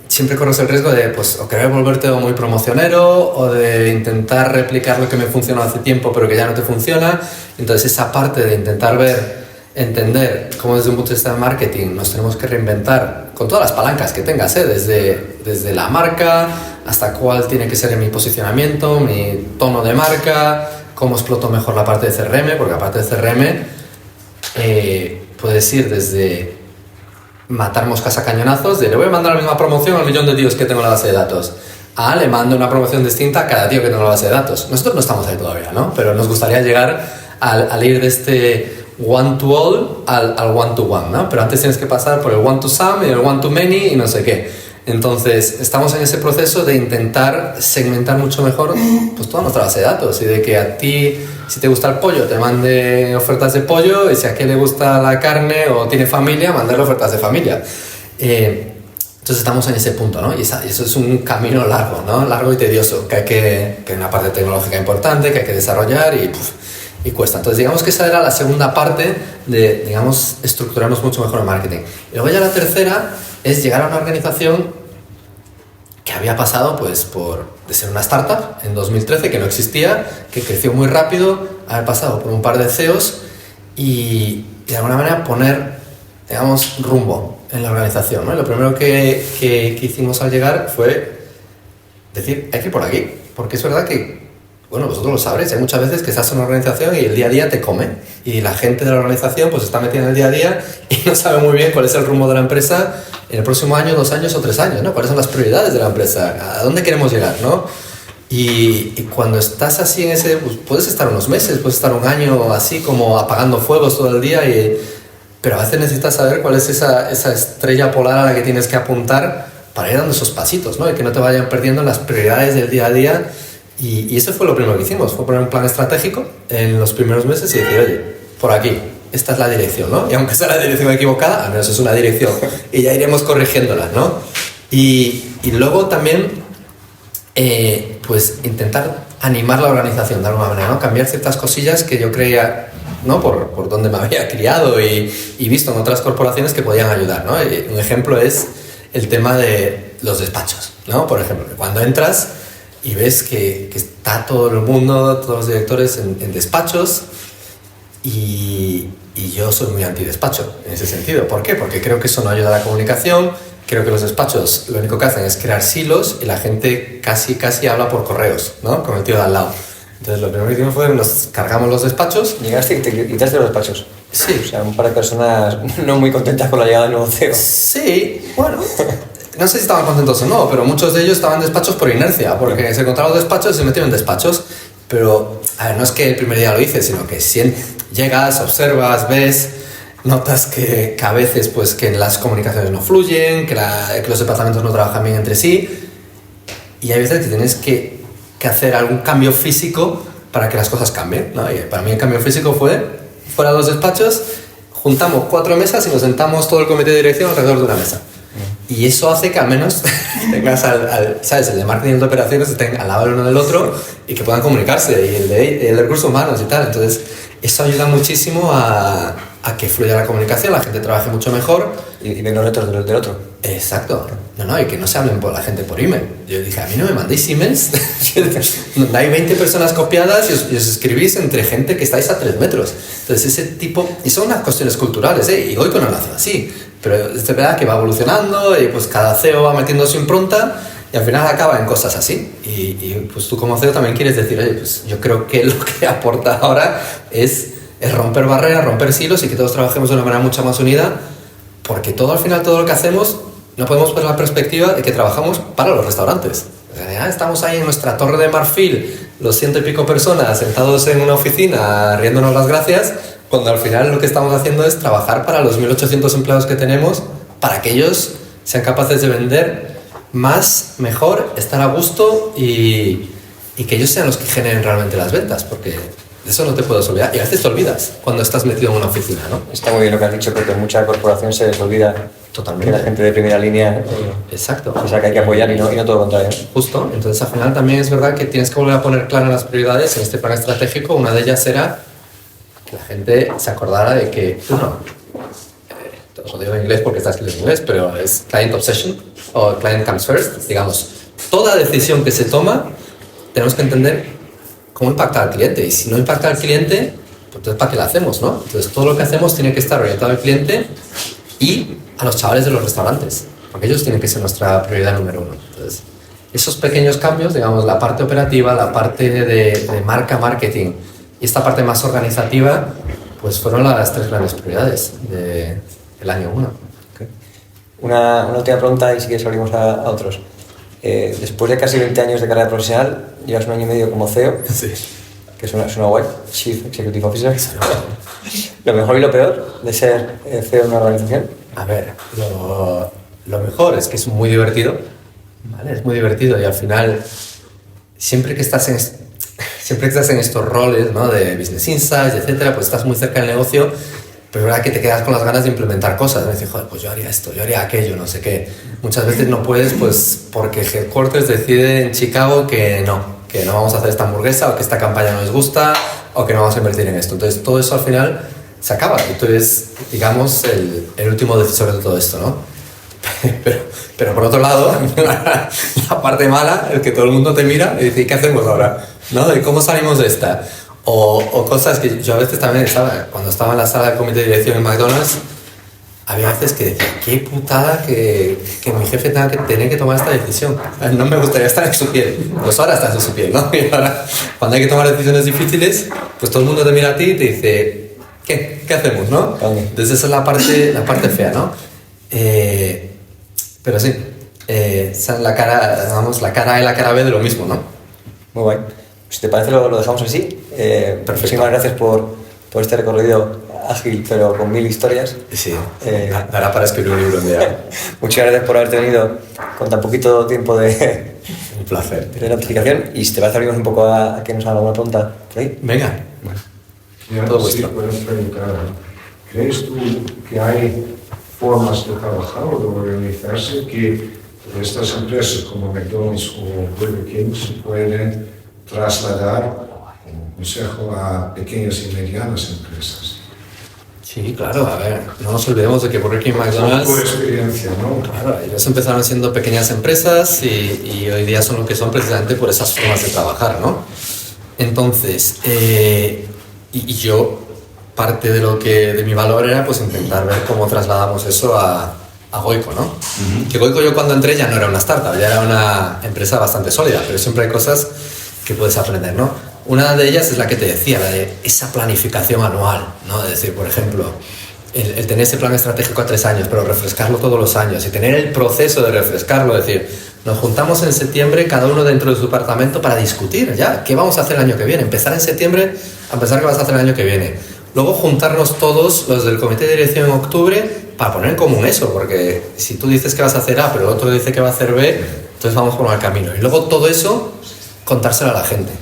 [SPEAKER 1] siempre corres el riesgo de, pues, o querer volverte muy promocionero o de intentar replicar lo que me funcionó hace tiempo pero que ya no te funciona. Entonces, esa parte de intentar entender cómo desde un punto de vista de marketing nos tenemos que reinventar con todas las palancas que tengas, desde la marca hasta cuál tiene que ser mi posicionamiento, mi tono de marca, cómo exploto mejor la parte de CRM, porque aparte de CRM puedes ir desde matar moscas a cañonazos, de le voy a mandar la misma promoción al 1.000.000 de tíos que tengo en la base de datos, a le mando una promoción distinta a cada tío que tengo en la base de datos. Nosotros no estamos ahí todavía, ¿no? Pero nos gustaría llegar al ir de este one-to-all al one-to-one, ¿no? Pero antes tienes que pasar por el one-to-some y el one-to-many y no sé qué. Entonces, estamos en ese proceso de intentar segmentar mucho mejor pues, toda nuestra base de datos y de que a ti, si te gusta el pollo, te mande ofertas de pollo y si a quien le gusta la carne o tiene familia, mandarle ofertas de familia. Entonces, estamos en ese punto, ¿no? Y eso es un camino largo, ¿no? Largo y tedioso, que hay una parte tecnológica importante que hay que desarrollar y cuesta. Entonces, digamos que esa era la segunda parte de, digamos, estructurarnos mucho mejor el marketing. Y luego ya la tercera es llegar a una organización que había pasado, pues, de ser una startup en 2013, que no existía, que creció muy rápido, haber pasado por un par de CEOs y de alguna manera poner, digamos, rumbo en la organización, ¿no? Y lo primero que hicimos al llegar fue decir, hay que ir por aquí, porque es verdad que bueno, vosotros lo sabréis, hay muchas veces que estás en una organización y el día a día te come y la gente de la organización pues está metida en el día a día y no sabe muy bien cuál es el rumbo de la empresa en el próximo año, 2 años o 3 años, ¿no? ¿Cuáles son las prioridades de la empresa? ¿A dónde queremos llegar, no? Y cuando estás así en ese, pues puedes estar unos meses, puedes estar un año así como apagando fuegos todo el día pero a veces necesitas saber cuál es esa estrella polar a la que tienes que apuntar para ir dando esos pasitos, ¿no? Y que no te vayan perdiendo en las prioridades del día a día. Y eso fue lo primero que hicimos, fue poner un plan estratégico en los primeros meses y decir, oye, por aquí, esta es la dirección, ¿no? Y aunque sea la dirección equivocada, al menos es una dirección y ya iremos corrigiéndola, ¿no? Y luego también, pues intentar animar la organización de alguna manera, ¿no? Cambiar ciertas cosillas que yo creía, ¿no? Por donde me había criado y visto en otras corporaciones que podían ayudar, ¿no? Un ejemplo es el tema de los despachos, ¿no? Por ejemplo, cuando entras y ves que está todo el mundo, todos los directores en despachos y yo soy muy anti-despacho en ese sentido. ¿Por qué? Porque creo que eso no ayuda a la comunicación, creo que los despachos lo único que hacen es crear silos y la gente casi habla por correos, ¿no? Con el tío de al lado. Entonces lo primero que hicimos fue nos cargamos los despachos.
[SPEAKER 2] Llegaste y te quitaste los despachos.
[SPEAKER 1] Sí.
[SPEAKER 2] O sea, un par de personas no muy contentas con la llegada del nuevo CEO.
[SPEAKER 1] Sí, bueno, no sé si estaban contentos o no, pero muchos de ellos estaban en despachos por inercia, porque se encontraron los despachos y se metieron en despachos. Pero, a ver, no es que el primer día lo hice, sino que si llegas, observas, ves, notas que a veces pues que las comunicaciones no fluyen, que los departamentos no trabajan bien entre sí, y hay veces que tienes que hacer algún cambio físico para que las cosas cambien, ¿no? Y para mí el cambio físico fue, fuera de los despachos, juntamos 4 mesas y nos sentamos todo el comité de dirección alrededor de una mesa. Y eso hace que al menos tengas ¿sabes? El de marketing y el de operaciones estén al lado del uno del otro y que puedan comunicarse, y el de recursos humanos y tal. Entonces, eso ayuda muchísimo a que fluya la comunicación, la gente trabaje mucho mejor.
[SPEAKER 2] Y ven los retos del otro.
[SPEAKER 1] Exacto. No, y que no se hablen por la gente por email. Yo dije, a mí no me mandéis emails. Hay 20 personas copiadas y os escribís entre gente que estáis a 3 metros. Entonces, ese tipo... Y son unas cuestiones culturales, ¿eh? Y hoy con no nació así. Pero es verdad que va evolucionando y pues cada CEO va metiendo su impronta y al final acaba en cosas así. Y pues tú como CEO también quieres decir, oye, pues yo creo que lo que aporta ahora es romper barreras, romper silos y que todos trabajemos de una manera mucho más unida, porque todo al final, todo lo que hacemos, no podemos poner la perspectiva de que trabajamos para los restaurantes. Estamos ahí en nuestra torre de marfil, los 100 y pico personas sentados en una oficina riéndonos las gracias, cuando al final lo que estamos haciendo es trabajar para los 1.800 empleados que tenemos, para que ellos sean capaces de vender más, mejor, estar a gusto y que ellos sean los que generen realmente las ventas, porque de eso no te puedes olvidar. Y a veces te olvidas cuando estás metido en una oficina, ¿no?
[SPEAKER 2] Está muy bien lo que has dicho, porque en mucha corporación se les olvida totalmente que la gente de primera línea
[SPEAKER 1] exacto.
[SPEAKER 2] O sea, que hay que apoyar y no todo lo contrario.
[SPEAKER 1] Justo. Entonces, al final también es verdad que tienes que volver a poner claras las prioridades en este plan estratégico. Una de ellas era que la gente se acordara de que, os lo digo en inglés porque está escrito en inglés, pero es client obsession o client comes first. Digamos, toda decisión que se toma tenemos que entender cómo impacta al cliente, y si no impacta al cliente, pues entonces ¿para qué la hacemos, no? Entonces todo lo que hacemos tiene que estar orientado al cliente y a los chavales de los restaurantes, porque ellos tienen que ser nuestra prioridad número 1. Entonces, esos pequeños cambios, digamos, la parte operativa, la parte de marca, marketing y esta parte más organizativa, pues fueron las 3 grandes prioridades del año 1.
[SPEAKER 2] Okay. Una última pregunta y si quieres abrimos a otros. Después de casi 20 años de carrera profesional, llevas 1 año y medio como CEO,
[SPEAKER 1] sí.
[SPEAKER 2] Que suena guay, Chief Executive Officer. Lo mejor y lo peor de ser CEO de una organización.
[SPEAKER 1] A ver, lo mejor es que es muy divertido, ¿vale? Es muy divertido y al final, siempre que estás en estos roles, ¿no? De Business Insights, etcétera, pues estás muy cerca del negocio, pero es verdad que te quedas con las ganas de implementar cosas, ¿no? Decir, joder, pues yo haría esto, yo haría aquello, no sé qué. Muchas veces no puedes, pues porque Headquarters decide en Chicago que no vamos a hacer esta hamburguesa, o que esta campaña no les gusta, o que no vamos a invertir en esto. Entonces todo eso al final se acaba y tú eres, digamos, el último decisor de todo esto, ¿no? Pero por otro lado, la parte mala es que todo el mundo te mira y dice, ¿qué hacemos ahora? ¿No? ¿De cómo salimos de esta? O cosas que yo a veces también cuando estaba en la sala del comité de dirección en McDonald's, había veces que decía, qué putada que mi jefe tenga que tener que tomar esta decisión. No me gustaría estar en su piel. Pues ahora estás en su piel, ¿no? Y ahora, cuando hay que tomar decisiones difíciles, pues todo el mundo te mira a ti y te dice, ¿qué hacemos, no? Entonces esa es la parte fea, ¿no? Pero sí, la cara A y la cara B de lo mismo, ¿no?
[SPEAKER 2] Muy guay. Si te parece lo dejamos así. Muchísimas gracias por este recorrido ágil, pero con 1000 historias.
[SPEAKER 1] Sí, dará para escribir un libro un día.
[SPEAKER 2] Muchas gracias por haberte venido con tan poquito tiempo de...
[SPEAKER 1] Un placer.
[SPEAKER 2] De notificación. Y si te parece abrimos un poco a que nos haga alguna pregunta por ahí.
[SPEAKER 1] Venga.
[SPEAKER 3] Bueno.
[SPEAKER 1] Todo vuestro.
[SPEAKER 3] Sí, podemos preguntar. ¿Crees tú que hay formas de trabajar o de organizarse que estas empresas como McDonald's o Burger King se pueden trasladar como consejo a pequeñas y medianas empresas?
[SPEAKER 1] Sí, claro, a ver, no nos olvidemos de que Burger King y McDonald's...
[SPEAKER 3] Tu experiencia, ¿no?
[SPEAKER 1] Claro, ellos empezaron siendo pequeñas empresas y hoy día son lo que son precisamente por esas formas de trabajar, ¿no? Entonces, y yo, parte de mi valor era pues intentar ver cómo trasladamos eso a Goico, ¿no? Que Goico yo cuando entré ya no era una startup, ya era una empresa bastante sólida, pero siempre hay cosas que puedes aprender, ¿no? Una de ellas es la que te decía, la de esa planificación anual, ¿no? Es decir, por ejemplo, el tener ese plan estratégico a 3 años, pero refrescarlo todos los años y tener el proceso de refrescarlo, es decir, nos juntamos en septiembre, cada uno dentro de su departamento para discutir ya qué vamos a hacer el año que viene, empezar en septiembre a pensar qué vas a hacer el año que viene. Luego juntarnos todos los del comité de dirección en octubre para poner en común eso, porque si tú dices que vas a hacer A, pero el otro dice que va a hacer B, entonces vamos por mal camino. Y luego todo eso, contárselo a la gente.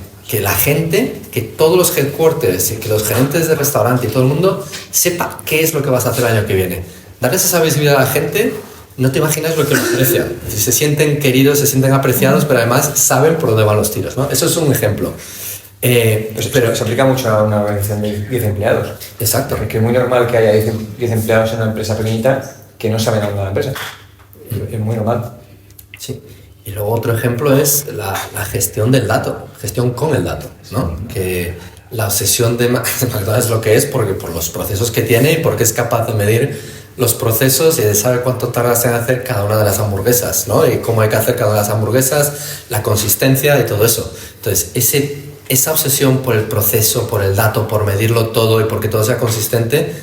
[SPEAKER 1] Que todos los headquarters y que los gerentes de restaurante y todo el mundo sepa qué es lo que vas a hacer el año que viene. Darles esa visibilidad a la gente, no te imaginas lo que nos aprecian. Se sienten queridos, se sienten apreciados, pero además saben por dónde van los tiros, ¿no? Eso es un ejemplo.
[SPEAKER 2] Pero se aplica mucho a una organización de 10 empleados.
[SPEAKER 1] Exacto.
[SPEAKER 2] Porque es muy normal que haya 10 empleados en una empresa pequeñita que no saben nada de la empresa. Es muy normal.
[SPEAKER 1] Sí. Y luego otro ejemplo es la gestión del dato, gestión con el dato, ¿no? Que la obsesión de McDonald's es lo que es porque por los procesos que tiene y porque es capaz de medir los procesos y de saber cuánto tardas en hacer cada una de las hamburguesas, ¿no? Y cómo hay que hacer cada una de las hamburguesas, la consistencia y todo eso. Entonces, esa obsesión por el proceso, por el dato, por medirlo todo y porque todo sea consistente,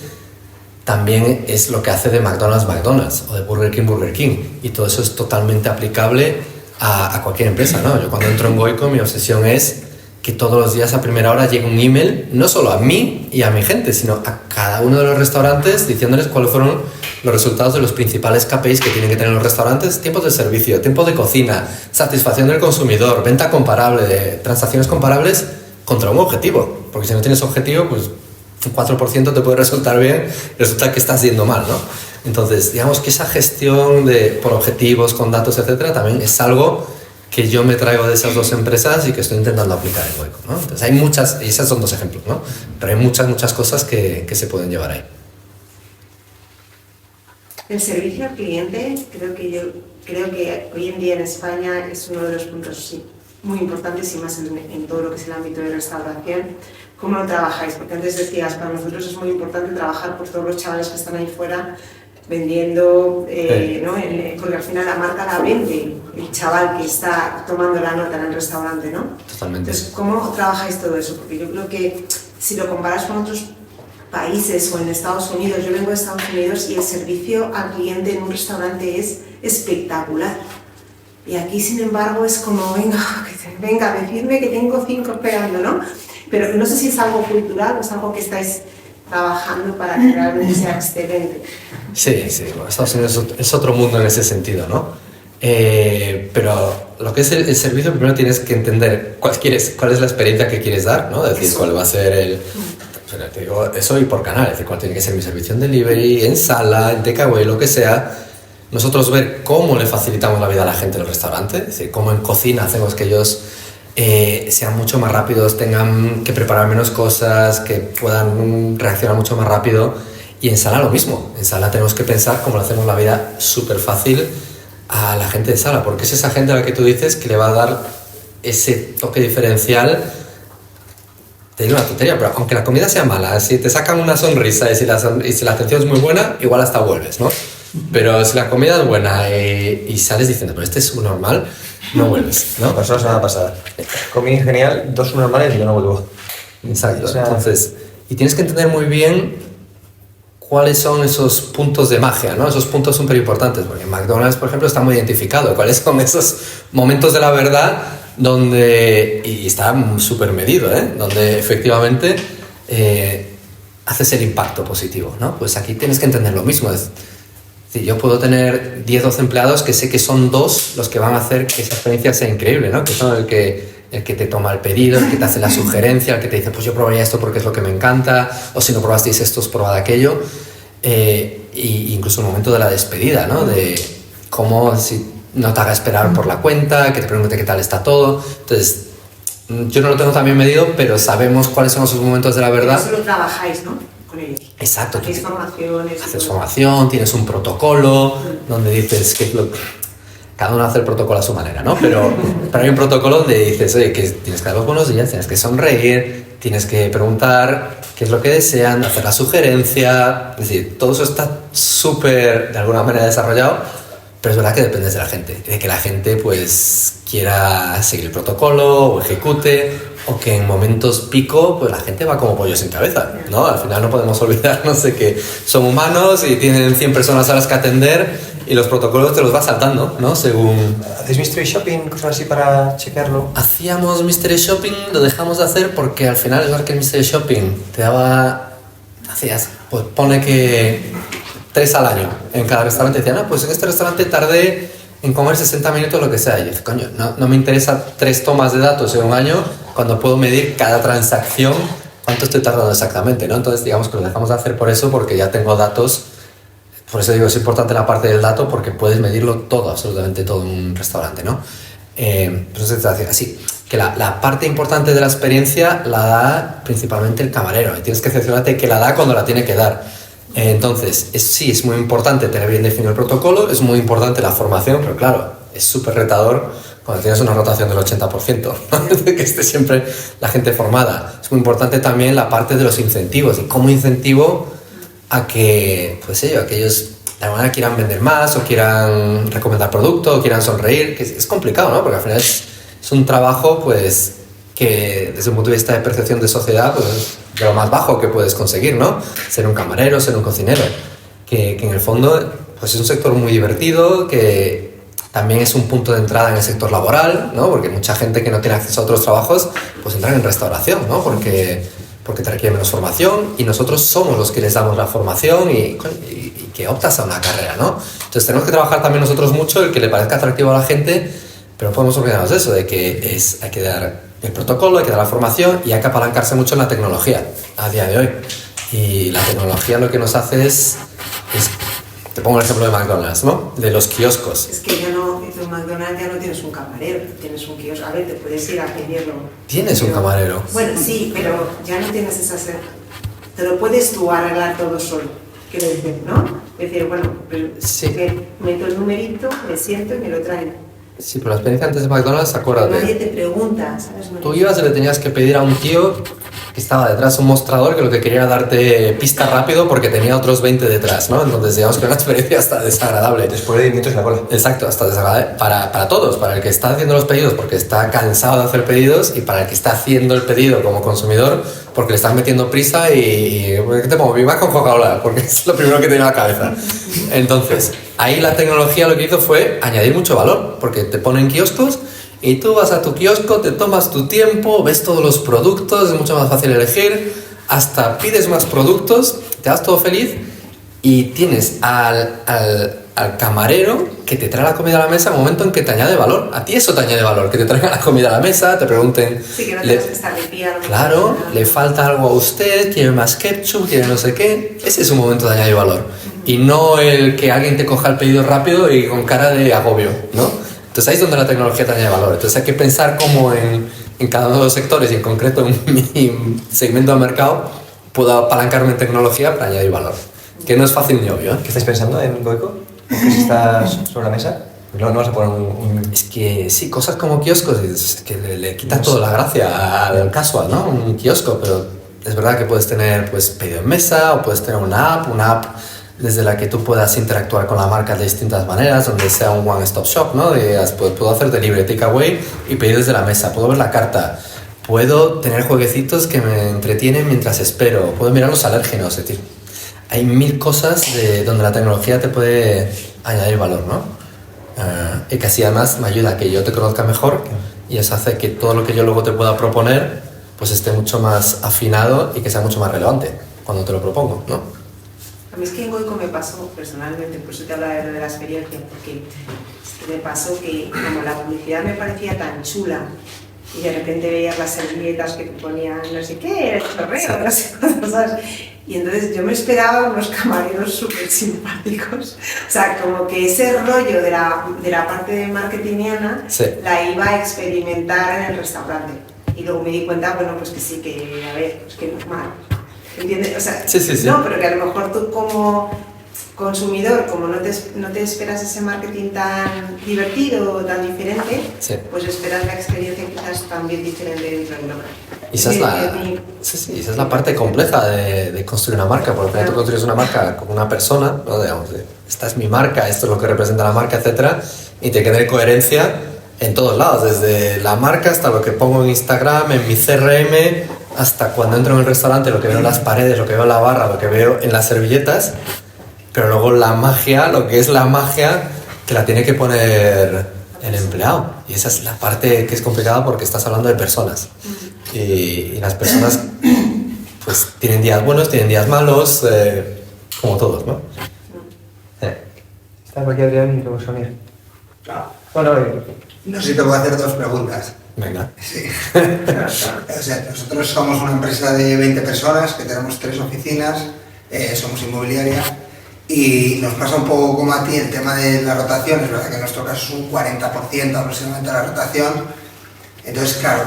[SPEAKER 1] también es lo que hace de McDonald's McDonald's o de Burger King. Y todo eso es totalmente aplicable a cualquier empresa, ¿no? Yo cuando entro en Goico, mi obsesión es que todos los días a primera hora llegue un email, no solo a mí y a mi gente, sino a cada uno de los restaurantes diciéndoles cuáles fueron los resultados de los principales KPIs que tienen que tener los restaurantes: tiempos de servicio, tiempo de cocina, satisfacción del consumidor, venta comparable, transacciones comparables contra un objetivo. Porque si no tienes objetivo, pues un 4% te puede resultar bien, resulta que estás yendo mal, ¿no? Entonces, digamos que esa gestión por objetivos, con datos, etcétera, también es algo que yo me traigo de esas dos empresas y que estoy intentando aplicar en Goico, ¿no? Entonces, hay muchas, y esos son 2 ejemplos, ¿no? Pero hay muchas cosas que se pueden llevar ahí.
[SPEAKER 4] El servicio al cliente, creo que hoy en día en España es uno de los puntos muy importantes y más en todo lo que es el ámbito de restauración. ¿Cómo lo trabajáis? Porque antes decías, para nosotros es muy importante trabajar por todos los chavales que están ahí fuera vendiendo, ¿no? Porque al final la marca la vende el chaval que está tomando la nota en el restaurante, ¿no?
[SPEAKER 1] Totalmente.
[SPEAKER 4] Entonces, ¿cómo trabajáis todo eso? Porque yo creo que si lo comparas con otros países o en Estados Unidos, yo vengo de Estados Unidos y el servicio al cliente en un restaurante es espectacular. Y aquí, sin embargo, es como, venga, decidme que tengo 5 esperando, ¿no? Pero no sé si es algo cultural o es algo que estáis trabajando para que realmente sea excelente.
[SPEAKER 1] Sí, bueno, Estados Unidos es otro mundo en ese sentido, ¿no? Pero lo que es el servicio, primero tienes que entender cuál es la experiencia que quieres dar, ¿no? Es decir, cuál va a ser te digo eso y por canal, es decir, cuál tiene que ser mi servicio en delivery, en sala, en takeaway, lo que sea. Nosotros ver cómo le facilitamos la vida a la gente en el restaurante, es decir, cómo en cocina hacemos que ellos sean mucho más rápidos, tengan que preparar menos cosas, que puedan reaccionar mucho más rápido. Y en sala lo mismo, en sala tenemos que pensar cómo le hacemos la vida súper fácil a la gente de sala, porque es esa gente a la que tú dices que le va a dar ese toque diferencial. Te digo una tontería, pero aunque la comida sea mala, si te sacan una sonrisa y si la atención es muy buena, igual hasta vuelves, ¿no? Pero si la comida es buena y sales diciendo, pero este es subnormal, no vuelves, ¿no?
[SPEAKER 2] Pasó la semana pasada. Comí genial, 2 subnormales y yo no vuelvo.
[SPEAKER 1] Exacto.
[SPEAKER 2] O sea,
[SPEAKER 1] entonces, y tienes que entender muy bien cuáles son esos puntos de magia, ¿no? Esos puntos súper importantes, porque en McDonald's, por ejemplo, está muy identificado. ¿Cuáles son esos momentos de la verdad y está súper medido, donde efectivamente haces el impacto positivo, ¿no? Pues aquí tienes que entender lo mismo. Es decir, yo puedo tener 10 o 12 empleados que sé que son 2 los que van a hacer que esa experiencia sea increíble, ¿no? Que son el el que te toma el pedido, el que te hace la sugerencia, el que te dice, pues yo probaría esto porque es lo que me encanta, o si no probasteis esto, os probad aquello. Y incluso el momento de la despedida, ¿no? De cómo si no te haga esperar por la cuenta, que te pregunte qué tal está todo. Entonces, yo no lo tengo tan bien medido, pero sabemos cuáles son esos momentos de la verdad.
[SPEAKER 4] Eso lo trabajáis, ¿no? Con ellos.
[SPEAKER 1] Exacto.
[SPEAKER 4] Hacéis formaciones.
[SPEAKER 1] Haces formación, tienes un protocolo donde dices que cada uno hace el protocolo a su manera, ¿no? Pero hay un protocolo donde dices, oye, que tienes que dar los buenos días, tienes que sonreír, tienes que preguntar qué es lo que desean, hacer la sugerencia. Es decir, todo eso está súper, de alguna manera, desarrollado, pero es verdad que depende de la gente, de que la gente pues quiera seguir el protocolo o ejecute, o que en momentos pico pues la gente va como pollo sin cabeza, ¿no? Al final no podemos olvidarnos de que son humanos y tienen 100 personas a las que atender y los protocolos te los vas saltando, ¿no? Según...
[SPEAKER 2] ¿Hacéis Mystery Shopping, cosas así para chequearlo?
[SPEAKER 1] Hacíamos Mystery Shopping, lo dejamos de hacer porque al final es verdad que el Mystery Shopping te daba... Hacías, pues pone que 3 al año en cada restaurante. Decían, no, pues en este restaurante tardé en comer 60 minutos, lo que sea. Y yo dije, coño, no me interesa 3 tomas de datos en un año cuando puedo medir cada transacción cuánto estoy tardando exactamente, ¿no? Entonces digamos que lo dejamos de hacer por eso, porque ya tengo datos. Por eso digo, es importante la parte del dato, porque puedes medirlo todo, absolutamente todo en un restaurante, ¿no? Entonces, así que la parte importante de la experiencia la da principalmente el camarero, y tienes que cerciorarte que la da cuando la tiene que dar. Entonces, sí, es muy importante tener bien definido el protocolo, es muy importante la formación, pero claro, es súper retador cuando tienes una rotación del 80%, ¿no? Que esté siempre la gente formada. Es muy importante también la parte de los incentivos, y cómo incentivo a que, pues ellos, de alguna manera quieran vender más, o quieran recomendar producto, o quieran sonreír, que es complicado, ¿no? Porque al final es un trabajo, pues, que desde un punto de vista de percepción de sociedad, pues de lo más bajo que puedes conseguir, ¿no? Ser un camarero, ser un cocinero, que en el fondo, pues es un sector muy divertido, que también es un punto de entrada en el sector laboral, ¿no? Porque mucha gente que no tiene acceso a otros trabajos, pues entran en restauración, ¿no? Porque te requiere menos formación, y nosotros somos los que les damos la formación y que optas a una carrera, ¿no? Entonces tenemos que trabajar también nosotros mucho el que le parezca atractivo a la gente, pero no podemos olvidarnos de eso, de que hay que dar el protocolo, hay que dar la formación, y hay que apalancarse mucho en la tecnología a día de hoy. Y la tecnología lo que nos hace es te pongo el ejemplo de McDonald's, ¿no? De los kioscos.
[SPEAKER 4] Es que en McDonald's ya no tienes un camarero, tienes un kiosco. A ver, te puedes ir a pedirlo.
[SPEAKER 1] Tienes un camarero.
[SPEAKER 4] Bueno, sí, pero ya no tienes esa... Te lo puedes tú arreglar todo solo, quiero decir, ¿no? Es decir, bueno,
[SPEAKER 1] sí.
[SPEAKER 4] Meto el numerito, me siento y me lo traen.
[SPEAKER 1] Sí, pero la experiencia antes de McDonald's, acuérdate.
[SPEAKER 4] Nadie te pregunta, ¿sabes?
[SPEAKER 1] Tú ibas y le tenías que pedir a un tío que estaba detrás de un mostrador que lo que quería era darte pista rápido porque tenía otros 20 detrás, ¿no? Entonces digamos que era una experiencia hasta desagradable.
[SPEAKER 2] Después de 10 minutos en la cola.
[SPEAKER 1] Exacto, hasta desagradable para todos, para el que está haciendo los pedidos porque está cansado de hacer pedidos, y para el que está haciendo el pedido como consumidor porque le están metiendo prisa y ¿qué te pongo? Viva con Coca-Cola, porque es lo primero que tiene en la cabeza. Entonces, ahí la tecnología lo que hizo fue añadir mucho valor, porque te ponen kioscos y tú vas a tu kiosco, te tomas tu tiempo, ves todos los productos, es mucho más fácil elegir, hasta pides más productos, te das todo feliz, y tienes al camarero que te trae la comida a la mesa en el momento en que te añade valor. A ti eso te añade valor, que te traigan la comida a la mesa, te pregunten...
[SPEAKER 4] Sí, que no tienes que estar de pie.
[SPEAKER 1] Claro, le falta algo a usted, quiere más ketchup, quiere no sé qué. Ese es un momento de añadir valor. Y no el que alguien te coja el pedido rápido y con cara de agobio, ¿no? Entonces ahí es donde la tecnología te añade valor. Entonces hay que pensar cómo en cada uno de los sectores, y en concreto en mi segmento de mercado, puedo apalancarme en tecnología para añadir valor. Que no es fácil ni obvio, ¿eh?
[SPEAKER 2] ¿Qué estáis pensando en Goico? ¿Qué si estás sobre la mesa? No vas a poner un...
[SPEAKER 1] Es que sí, cosas como kioscos, es que le quita toda la gracia al casual, ¿no? Un kiosco, pero es verdad que puedes tener pues pedido en mesa, o puedes tener una app desde la que tú puedas interactuar con la marca de distintas maneras, donde sea un one-stop shop, ¿no? Puedo hacer delivery, takeaway y pedir desde la mesa, puedo ver la carta, puedo tener jueguecitos que me entretienen mientras espero, puedo mirar los alérgenos, es decir, hay 1000 cosas donde la tecnología te puede añadir valor, ¿no? Y que así además me ayuda a que yo te conozca mejor, y eso hace que todo lo que yo luego te pueda proponer pues esté mucho más afinado y que sea mucho más relevante cuando te lo propongo, ¿no?
[SPEAKER 4] A mí es que en Goico me pasó personalmente, por eso te hablaba de la experiencia, porque es que me pasó que como la publicidad me parecía tan chula y de repente veías las servilletas que te ponían no sé qué, el chorreo, no sé cuántas cosas. Y entonces yo me esperaba unos camareros súper simpáticos. O sea, como que ese rollo de la parte marketingiana la iba a experimentar en el restaurante. Y luego me di cuenta, bueno, pues que sí, que a ver, pues que normal. ¿Entiendes? O sea, no, pero que a lo mejor tú como consumidor, como no te esperas ese marketing tan divertido o tan diferente, pues esperas la experiencia quizás también diferente dentro de una marca.
[SPEAKER 1] Y esa es la parte compleja de construir una marca, porque al final tú construyes una marca como una persona, ¿no? Digamos, esta es mi marca, esto es lo que representa la marca, etcétera, y tiene que tener coherencia en todos lados, desde la marca hasta lo que pongo en Instagram, en mi CRM, hasta cuando entro en el restaurante, lo que veo en las paredes, lo que veo en la barra, lo que veo en las servilletas, pero luego la magia, lo que es la magia, que la tiene que poner el empleado. Y esa es la parte que es complicada porque estás hablando de personas. Y las personas pues tienen días buenos, tienen días malos, como todos, ¿no?
[SPEAKER 2] Está aquí Adrián y luego Sonia. Bueno,
[SPEAKER 5] no sé si te puedo hacer dos preguntas.
[SPEAKER 1] Venga.
[SPEAKER 5] Sí. O sea, nosotros somos una empresa de 20 personas que tenemos 3 oficinas, somos inmobiliaria y nos pasa un poco como a ti el tema de la rotación. Es verdad que en nuestro caso es un 40% aproximadamente la rotación. Entonces, claro,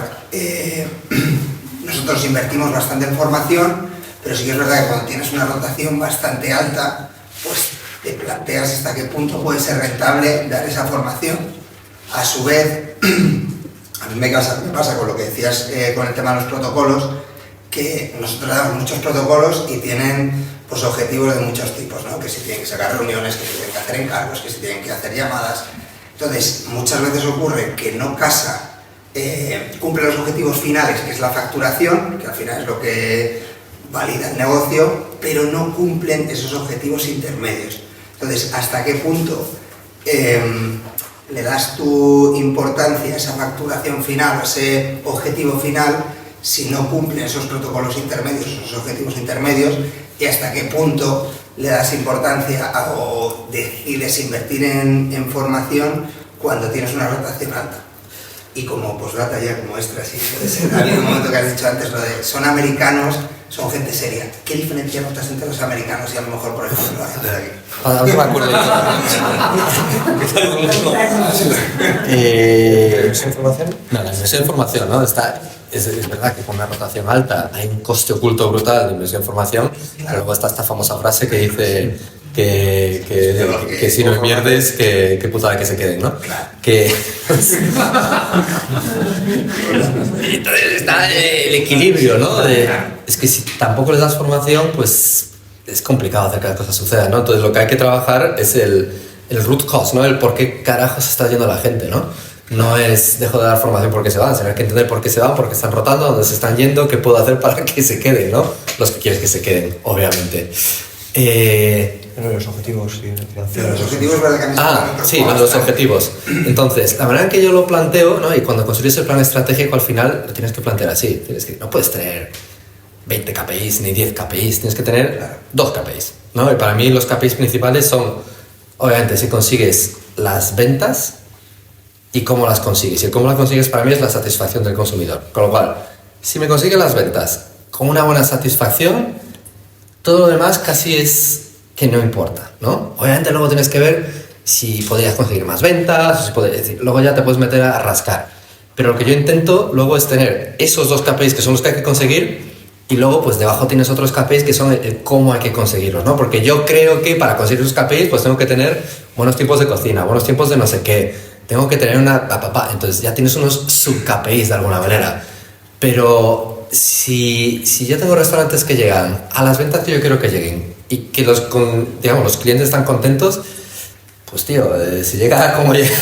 [SPEAKER 5] nosotros invertimos bastante en formación, pero sí que es verdad que cuando tienes una rotación bastante alta, pues te planteas hasta qué punto puede ser rentable dar esa formación. A su vez, a mí me pasa con lo que decías con el tema de los protocolos, que nosotros damos muchos protocolos y tienen pues objetivos de muchos tipos, ¿no? Que si tienen que sacar reuniones, que si tienen que hacer encargos, que si tienen que hacer llamadas. Entonces, muchas veces ocurre que no casa, cumple los objetivos finales, que es la facturación, que al final es lo que valida el negocio, pero no cumplen esos objetivos intermedios. Entonces, ¿hasta qué punto le das tu importancia a esa facturación final, a ese objetivo final, si no cumplen esos protocolos intermedios, esos objetivos intermedios? Y hasta qué punto le das importancia o decides invertir en formación cuando tienes una rotación alta. Y como postdata ya, como extra, sí, puede ser. Ha habido un momento que has dicho antes, lo de son americanos, son gente seria. ¿Qué diferencia notas entre los americanos y a lo mejor, por ejemplo, la gente de aquí?
[SPEAKER 1] Ahora me acuerdo
[SPEAKER 2] de esa información.
[SPEAKER 1] No, la inversión en formación, ¿no? Es verdad que con una rotación alta hay un coste oculto brutal de inversión en formación, pero luego está esta famosa frase que dice que si no inviertes, que putada que se queden, ¿no? Que entonces está el equilibrio, ¿no? Es que si tampoco les das formación, pues es complicado hacer que las cosas sucedan, ¿no? Entonces lo que hay que trabajar es el root cause, ¿no? El por qué carajo se está yendo la gente, ¿no? No es dejo de dar formación porque se van, sino hay que entender por qué se van, por qué están rotando, dónde se están yendo, qué puedo hacer para que se queden, ¿no? Los que quieres que se queden, obviamente.
[SPEAKER 2] Los objetivos financieros.
[SPEAKER 5] Los objetivos verdaderamente.
[SPEAKER 1] Sí, los objetivos. Entonces, la manera en que yo lo planteo, ¿no? Y cuando construyes el plan estratégico, al final lo tienes que plantear así. No puedes tener 20 KPIs ni 10 KPIs, tienes que tener 2 KPIs, ¿no? Y para mí los KPIs principales son, obviamente, si consigues las ventas y cómo las consigues. Y el cómo las consigues para mí es la satisfacción del consumidor. Con lo cual, si me consigues las ventas con una buena satisfacción, todo lo demás casi es que no importa, ¿no? Obviamente luego tienes que ver si podrías conseguir más ventas, luego ya te puedes meter a rascar. Pero lo que yo intento luego es tener esos 2 KPIs que son los que hay que conseguir y luego pues debajo tienes otros KPIs que son el cómo hay que conseguirlos, ¿no? Porque yo creo que para conseguir esos KPIs pues tengo que tener buenos tiempos de cocina, buenos tiempos de no sé qué, tengo que tener una... Entonces ya tienes unos sub-KPIs de alguna manera. Pero si yo tengo restaurantes que llegan a las ventas que yo quiero que lleguen y que los clientes están contentos, pues tío, si llega como llega,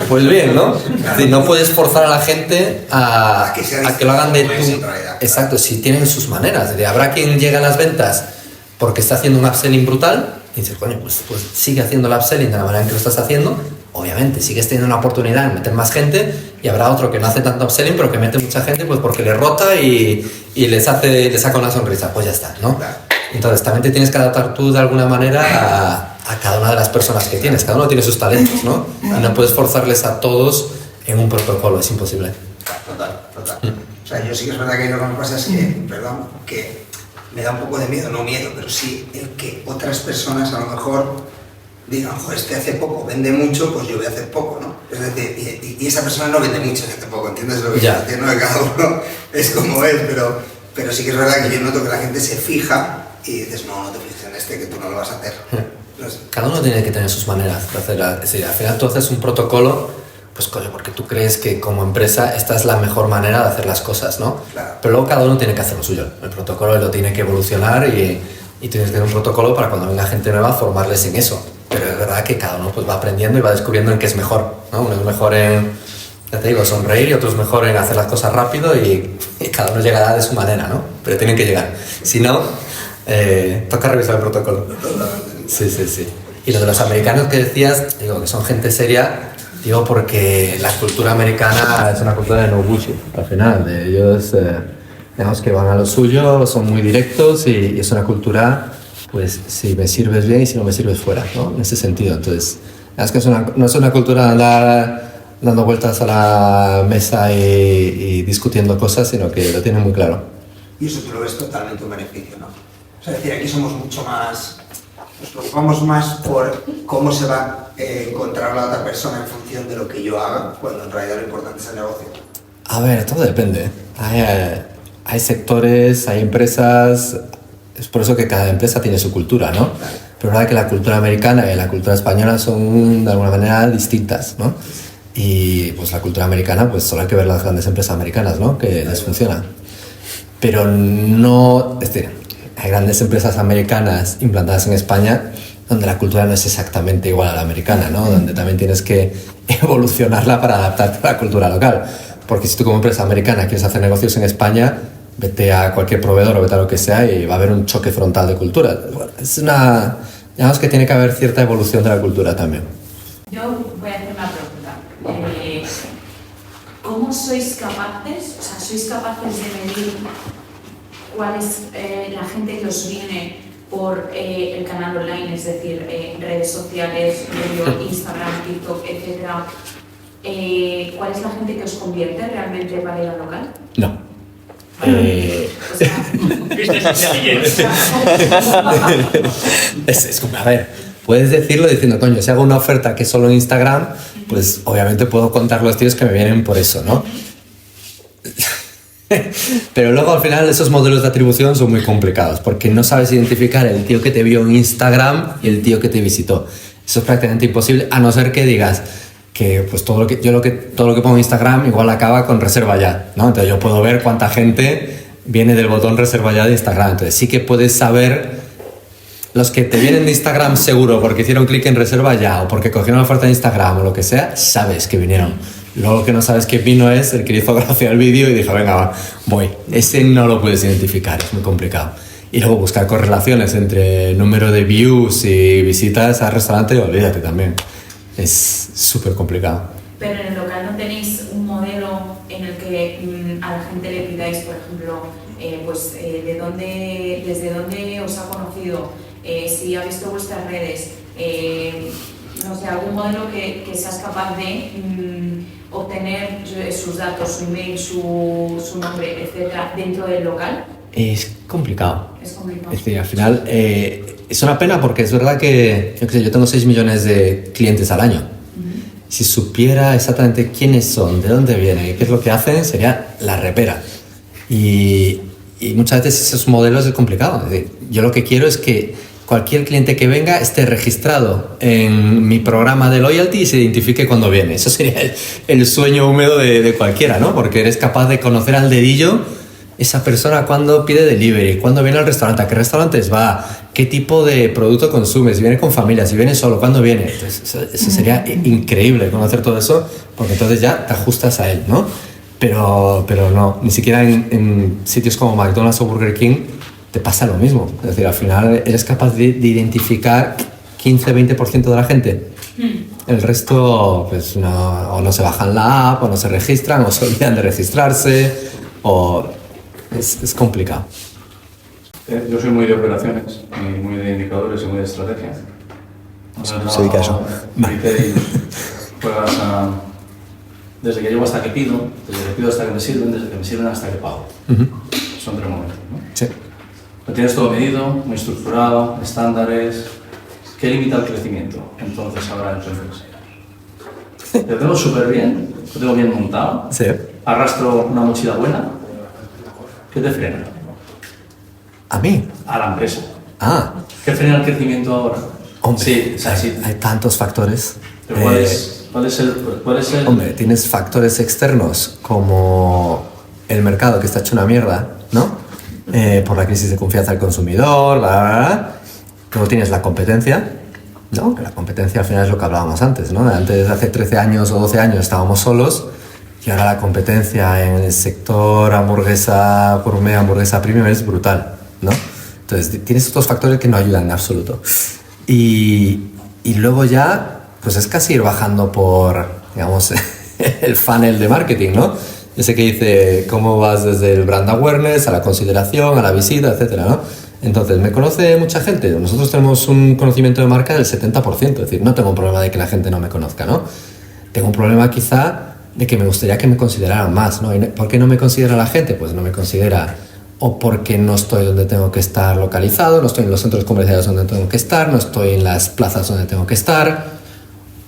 [SPEAKER 1] pues bien, ¿no? Si no puedes forzar a la gente a que lo hagan de tu... Exacto, si tienen sus maneras. Habrá quien llega a las ventas porque está haciendo un upselling brutal y dices, coño, pues sigue haciendo el upselling de la manera en que lo estás haciendo. Obviamente, sigues teniendo una oportunidad de meter más gente y habrá otro que no hace tanto upselling pero que mete mucha gente pues porque le rota y le saca una sonrisa. Pues ya está, ¿no? Entonces también te tienes que adaptar tú de alguna manera a cada una de las personas que tienes. Cada uno tiene sus talentos, ¿no? Y no puedes forzarles a todos en un protocolo, es imposible.
[SPEAKER 5] total. O sea, yo sí que es verdad que lo que me pasa es que, perdón, que me da un poco de miedo, no miedo, pero sí el que otras personas a lo mejor digan, joder, este hace poco vende mucho, pues yo voy a hacer poco, ¿no? Es decir, y esa persona no vende mucho, hace poco, ¿entiendes lo que quiero decir? ¿No? Que cada uno es como es, pero sí que es verdad que yo noto que la gente se fija y dices, no te fijes en este, que tú no lo vas a hacer. No sé.
[SPEAKER 1] Cada uno tiene que tener sus maneras de hacerla. Es decir, al final tú haces un protocolo, pues coño, porque tú crees que como empresa esta es la mejor manera de hacer las cosas, ¿no?
[SPEAKER 5] Claro.
[SPEAKER 1] Pero luego cada uno tiene que hacer lo suyo. El protocolo lo tiene que evolucionar y tienes que tener un protocolo para cuando venga gente nueva formarles en eso. Pero es verdad que cada uno pues va aprendiendo y va descubriendo en qué es mejor, ¿no? Uno es mejor en, ya te digo, sonreír y otro es mejor en hacer las cosas rápido y cada uno llegará de su manera, ¿no? Pero tienen que llegar. Si no, toca revisar el protocolo. Sí, sí, sí. Y lo de los americanos que decías, digo que son gente seria, digo porque la cultura americana es una cultura de no bullshit, al final. De ellos, digamos que van a lo suyo, son muy directos y es una cultura, pues, si me sirves bien y si no me sirves fuera, ¿no? En ese sentido. Entonces, es que no es una cultura de andar dando vueltas a la mesa y discutiendo cosas, sino que lo tienen muy claro.
[SPEAKER 5] Y eso tú lo ves totalmente un beneficio, ¿no? O sea, es decir, aquí somos mucho más... Nos preocupamos más por cómo se va a encontrar la otra persona en función de lo que yo haga, cuando en realidad lo importante es el negocio.
[SPEAKER 1] A ver, todo depende. Hay sectores, hay empresas, es por eso que cada empresa tiene su cultura, ¿no?
[SPEAKER 5] Claro.
[SPEAKER 1] Pero es verdad que la cultura americana y la cultura española son de alguna manera distintas, ¿no? Y pues la cultura americana, pues solo hay que ver las grandes empresas americanas, ¿no? Que les funciona. Pero no, es decir, hay grandes empresas americanas implantadas en España donde la cultura no es exactamente igual a la americana, ¿no? Donde también tienes que evolucionarla para adaptarte a la cultura local. Porque si tú como empresa americana quieres hacer negocios en España, vete a cualquier proveedor o vete a lo que sea y va a haber un choque frontal de cultura. Bueno, es una... digamos que tiene que haber cierta evolución de la cultura también.
[SPEAKER 6] Yo voy a hacer una pregunta. ¿Cómo sois capaces, o sea, sois capaces de medir cuál es la gente que os viene por el canal online, es decir, redes sociales, Instagram, TikTok, etcétera? ¿Cuál es la gente que os convierte realmente para ir al local?
[SPEAKER 1] No.
[SPEAKER 6] O sea,
[SPEAKER 1] Es como, a ver, puedes decirlo diciendo, coño, si hago una oferta que es solo en Instagram, pues obviamente puedo contar los tíos que me vienen por eso, ¿no? Pero luego al final esos modelos de atribución son muy complicados porque no sabes identificar el tío que te vio en Instagram y el tío que te visitó. Eso es prácticamente imposible, a no ser que digas que pues todo lo que pongo en Instagram igual acaba con reserva ya, ¿no? Entonces yo puedo ver cuánta gente viene del botón reserva ya de Instagram. Entonces sí que puedes saber los que te vienen de Instagram seguro porque hicieron clic en reserva ya o porque cogieron la oferta de Instagram o lo que sea, sabes que vinieron. Luego lo que no sabes que vino es el que le hizo gracia al vídeo y dijo, venga, va, voy. Ese no lo puedes identificar, es muy complicado. Y luego buscar correlaciones entre número de views y visitas al restaurante, olvídate también. Es súper complicado.
[SPEAKER 6] pero en el local no tenéis un modelo en el que a la gente le pidáis, por ejemplo, desde dónde os ha conocido, si ha visto vuestras redes, no sé, algún modelo que seas capaz de obtener sus datos, su email, su nombre, etcétera, dentro del local.
[SPEAKER 1] Es complicado.
[SPEAKER 6] Es complicado.
[SPEAKER 1] Es decir, al final es una pena porque es verdad que yo tengo 6 millones de clientes al año. Si supiera exactamente quiénes son, de dónde vienen y qué es lo que hacen, sería la repera. Y muchas veces esos modelos es complicado. Es decir, yo lo que quiero es que cualquier cliente que venga esté registrado en mi programa de loyalty y se identifique cuando viene. Eso sería el sueño húmedo de cualquiera, ¿no? Porque eres capaz de conocer al dedillo esa persona cuando pide delivery, cuando viene al restaurante, a qué restaurantes va, qué tipo de producto consume, si viene con familia, si viene solo, cuándo viene. Entonces, eso sería increíble conocer todo eso, porque entonces ya te ajustas a él, ¿no? Pero no, ni siquiera en sitios como McDonald's o Burger King te pasa lo mismo. Es decir, al final eres capaz de identificar 15-20% de la gente. El resto, pues o no se bajan la app, o no se registran, o se olvidan de registrarse, o es complicado.
[SPEAKER 7] Yo soy muy de operaciones, y muy de indicadores y muy de estrategia.
[SPEAKER 2] Se dedica a eso.
[SPEAKER 7] Criterios, juegas a desde que llego hasta que pido, desde que pido hasta que me sirven, desde que me sirven hasta que pago. Son 3 momentos, ¿no?
[SPEAKER 1] Sí.
[SPEAKER 7] Lo tienes todo medido, muy estructurado, estándares. ¿Qué limita el crecimiento? Entonces ahora lo tengo súper bien, lo tengo bien montado,
[SPEAKER 1] Sí.
[SPEAKER 7] arrastro una mochila buena. ¿Qué te frena?
[SPEAKER 1] ¿A mí?
[SPEAKER 7] A la empresa.
[SPEAKER 1] Ah,
[SPEAKER 7] ¿Qué frena el crecimiento ahora?
[SPEAKER 1] hombre,
[SPEAKER 7] Sí, o sea, sí.
[SPEAKER 1] hay tantos factores.
[SPEAKER 7] Pero ¿cuál es el...?
[SPEAKER 1] Hombre, tienes factores externos como el mercado que está hecho una mierda, ¿no? Por la crisis de confianza del consumidor, bla, bla, bla. Luego tienes la competencia, ¿no? Que la competencia al final es lo que hablábamos antes, ¿no? Antes, hace 13 años o 12 años estábamos solos y ahora la competencia en el sector hamburguesa gourmet, hamburguesa premium es brutal, ¿no? Entonces tienes estos factores que no ayudan en absoluto. Y luego ya, pues es casi ir bajando por, digamos, el funnel de marketing, ¿no? Ese que dice cómo vas desde el brand awareness a la consideración, a la visita, etcétera, ¿no? Entonces, ¿me conoce mucha gente? Nosotros tenemos un conocimiento de marca del 70%, es decir, no tengo un problema de que la gente no me conozca, ¿no? Tengo un problema quizá de que me gustaría que me consideraran más, ¿no? ¿Y por qué no me considera la gente? Pues no me considera o porque no estoy donde tengo que estar localizado, no estoy en los centros comerciales donde tengo que estar, no estoy en las plazas donde tengo que estar,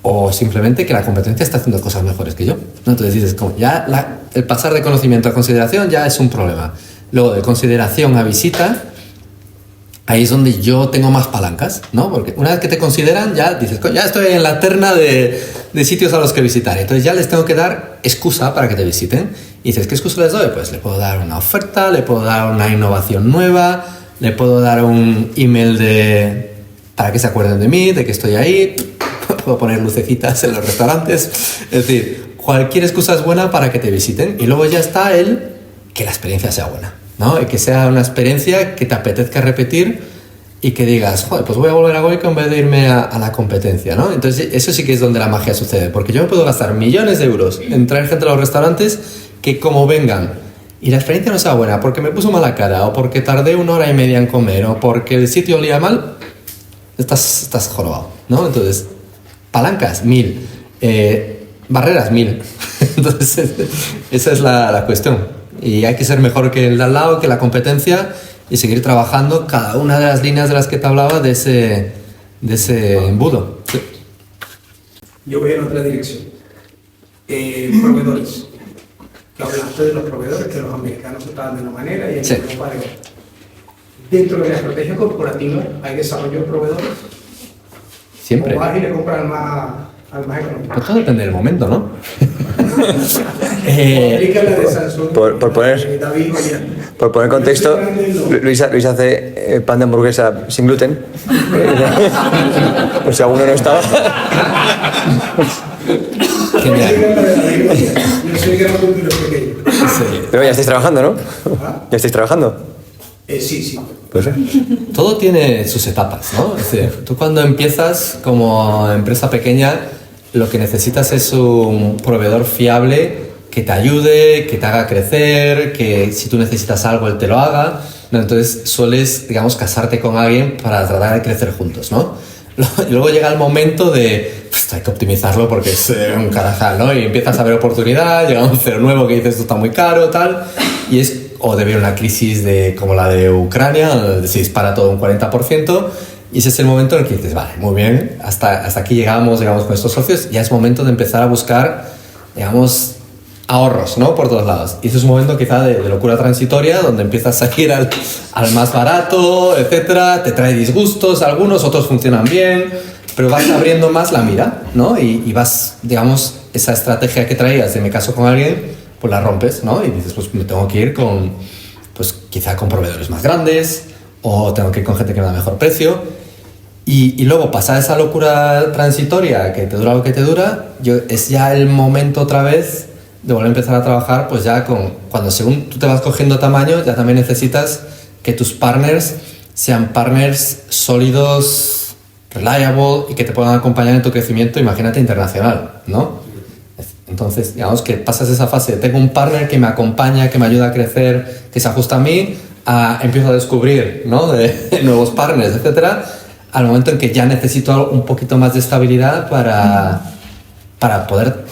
[SPEAKER 1] o simplemente que la competencia está haciendo cosas mejores que yo, ¿no? Entonces dices, como ya el pasar de conocimiento a consideración ya es un problema. Luego, de consideración a visita, ahí es donde yo tengo más palancas, ¿no? Porque una vez que te consideran, ya dices, ya estoy en la terna de sitios a los que visitar. Entonces ya les tengo que dar excusa para que te visiten. Y dices, ¿qué excusa les doy? Pues le puedo dar una oferta, le puedo dar una innovación nueva, le puedo dar un email para que se acuerden de mí, de que estoy ahí. Puedo poner lucecitas en los restaurantes. Es decir, cualquier excusa es buena para que te visiten. Y luego ya está que la experiencia sea buena, ¿no? Y que sea una experiencia que te apetezca repetir y que digas, joder, pues voy a volver a Goico en vez de irme a la competencia, ¿no? Entonces eso sí que es donde la magia sucede, porque yo me puedo gastar millones de euros en traer gente a los restaurantes que como vengan y la experiencia no sea buena porque me puso mala cara o porque tardé 1 hora y media en comer o porque el sitio olía mal, estás jorobado, ¿no? Entonces, palancas, 1000, barreras, 1000. Entonces esa es la cuestión. Y hay que ser mejor que el de al lado, que la competencia y seguir trabajando cada una de las líneas de las que te hablaba de ese embudo. Sí.
[SPEAKER 8] Yo voy en otra dirección. Proveedores. Que hablaste de los proveedores, que los americanos se pagan de una manera y en
[SPEAKER 1] Sí.
[SPEAKER 8] Europa de otra. Dentro de la estrategia corporativa hay desarrollo de proveedores.
[SPEAKER 1] Siempre.
[SPEAKER 8] O vas y le compras al más económico.
[SPEAKER 1] Pues todo depende del momento, ¿no?
[SPEAKER 8] Aplica la de Samsung.
[SPEAKER 2] por poner-
[SPEAKER 8] David Goliat.
[SPEAKER 2] Por poner contexto, Luis hace pan de hamburguesa sin gluten. Por si alguno no estaba.
[SPEAKER 1] Genial.
[SPEAKER 8] Yo soy gran cultura pequeño.
[SPEAKER 2] Pero ya estáis trabajando, ¿no? ¿Ya estáis trabajando?
[SPEAKER 8] Sí.
[SPEAKER 2] Pues
[SPEAKER 1] Todo tiene sus etapas, ¿no? Es decir, tú cuando empiezas como empresa pequeña, lo que necesitas es un proveedor fiable que te ayude, que te haga crecer, que si tú necesitas algo, él te lo haga, ¿no? Entonces sueles, digamos, casarte con alguien para tratar de crecer juntos, ¿no? Y luego llega el momento de, pues hay que optimizarlo porque es un carajal, ¿no? Y empiezas a ver oportunidad, llega un cero nuevo que dices, esto está muy caro, tal, y es, o debe haber una crisis como la de Ucrania, donde se dispara todo un 40%, y ese es el momento en el que dices, vale, muy bien, hasta aquí llegamos con estos socios, ya es momento de empezar a buscar, digamos, ahorros, ¿no? Por todos lados. Y ese es un momento quizá de locura transitoria, donde empiezas a ir al más barato, etcétera, te trae disgustos, algunos, otros funcionan bien, pero vas abriendo más la mira, ¿no? Y vas, digamos, esa estrategia que traías de me caso con alguien, pues la rompes, ¿no? Y dices, pues me tengo que ir pues quizá con proveedores más grandes, o tengo que ir con gente que me da mejor precio. Y luego, pasar esa locura transitoria que te dura lo que te dura, es ya el momento otra vez de volver a empezar a trabajar, pues ya cuando según tú te vas cogiendo tamaño, ya también necesitas que tus partners sean partners sólidos, reliable y que te puedan acompañar en tu crecimiento, imagínate, internacional, ¿no? Entonces, digamos que pasas esa fase de tengo un partner que me acompaña, que me ayuda a crecer, que se ajusta a mí, empiezo a descubrir, ¿no? de nuevos partners, etcétera, al momento en que ya necesito un poquito más de estabilidad para poder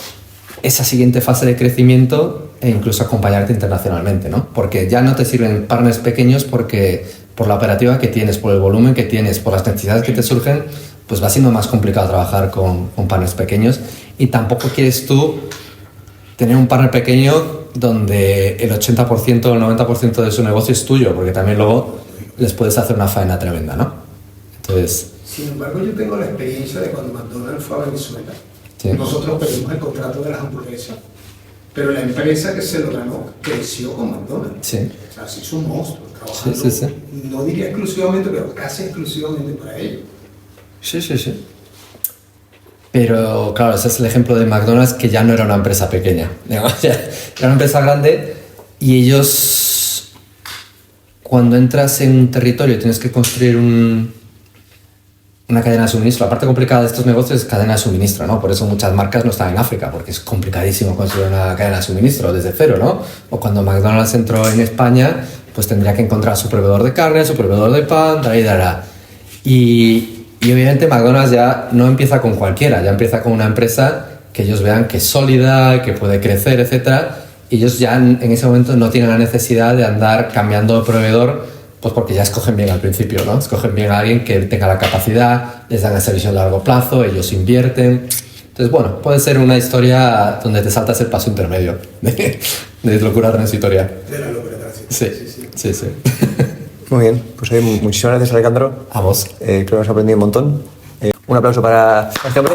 [SPEAKER 1] esa siguiente fase de crecimiento e incluso acompañarte internacionalmente, ¿no? Porque ya no te sirven partners pequeños porque por la operativa que tienes, por el volumen que tienes, por las necesidades que te surgen, pues va siendo más complicado trabajar con partners pequeños y tampoco quieres tú tener un partner pequeño donde el 80% o el 90% de su negocio es tuyo, porque también luego les puedes hacer una faena tremenda, ¿no? Entonces...
[SPEAKER 8] Sin embargo, yo tengo la experiencia de cuando McDonald's fue a Venezuela.
[SPEAKER 1] Sí.
[SPEAKER 8] Nosotros pedimos el contrato de las hamburguesas, pero la empresa que se lo ganó creció con McDonald's.
[SPEAKER 1] Sí.
[SPEAKER 8] O sea, se hizo un monstruo, trabajando,
[SPEAKER 1] Sí.
[SPEAKER 8] no diría exclusivamente, pero casi exclusivamente para ellos.
[SPEAKER 1] Sí. Pero claro, ese es el ejemplo de McDonald's, que ya no era una empresa pequeña, digamos, ya era una empresa grande y ellos, cuando entras en un territorio y tienes que construir una cadena de suministro, la parte complicada de estos negocios es cadena de suministro, ¿no? Por eso muchas marcas no están en África, porque es complicadísimo construir una cadena de suministro desde cero, ¿no? O cuando McDonald's entró en España, pues tendría que encontrar su proveedor de carne, su proveedor de pan, y obviamente McDonald's ya no empieza con cualquiera, ya empieza con una empresa que ellos vean que es sólida, que puede crecer, etc. Y ellos ya en ese momento no tienen la necesidad de andar cambiando de proveedor, pues porque ya escogen bien al principio, ¿no? Escogen bien a alguien que tenga la capacidad, les dan el servicio a largo plazo, ellos invierten. Entonces, bueno, puede ser una historia donde te saltas el paso intermedio de locura transitoria.
[SPEAKER 8] De la locura transitoria.
[SPEAKER 1] Sí.
[SPEAKER 2] Muy bien, pues muchísimas gracias, Alejandro.
[SPEAKER 1] A vos.
[SPEAKER 2] Creo que hemos aprendido un montón. Un aplauso para este hombre.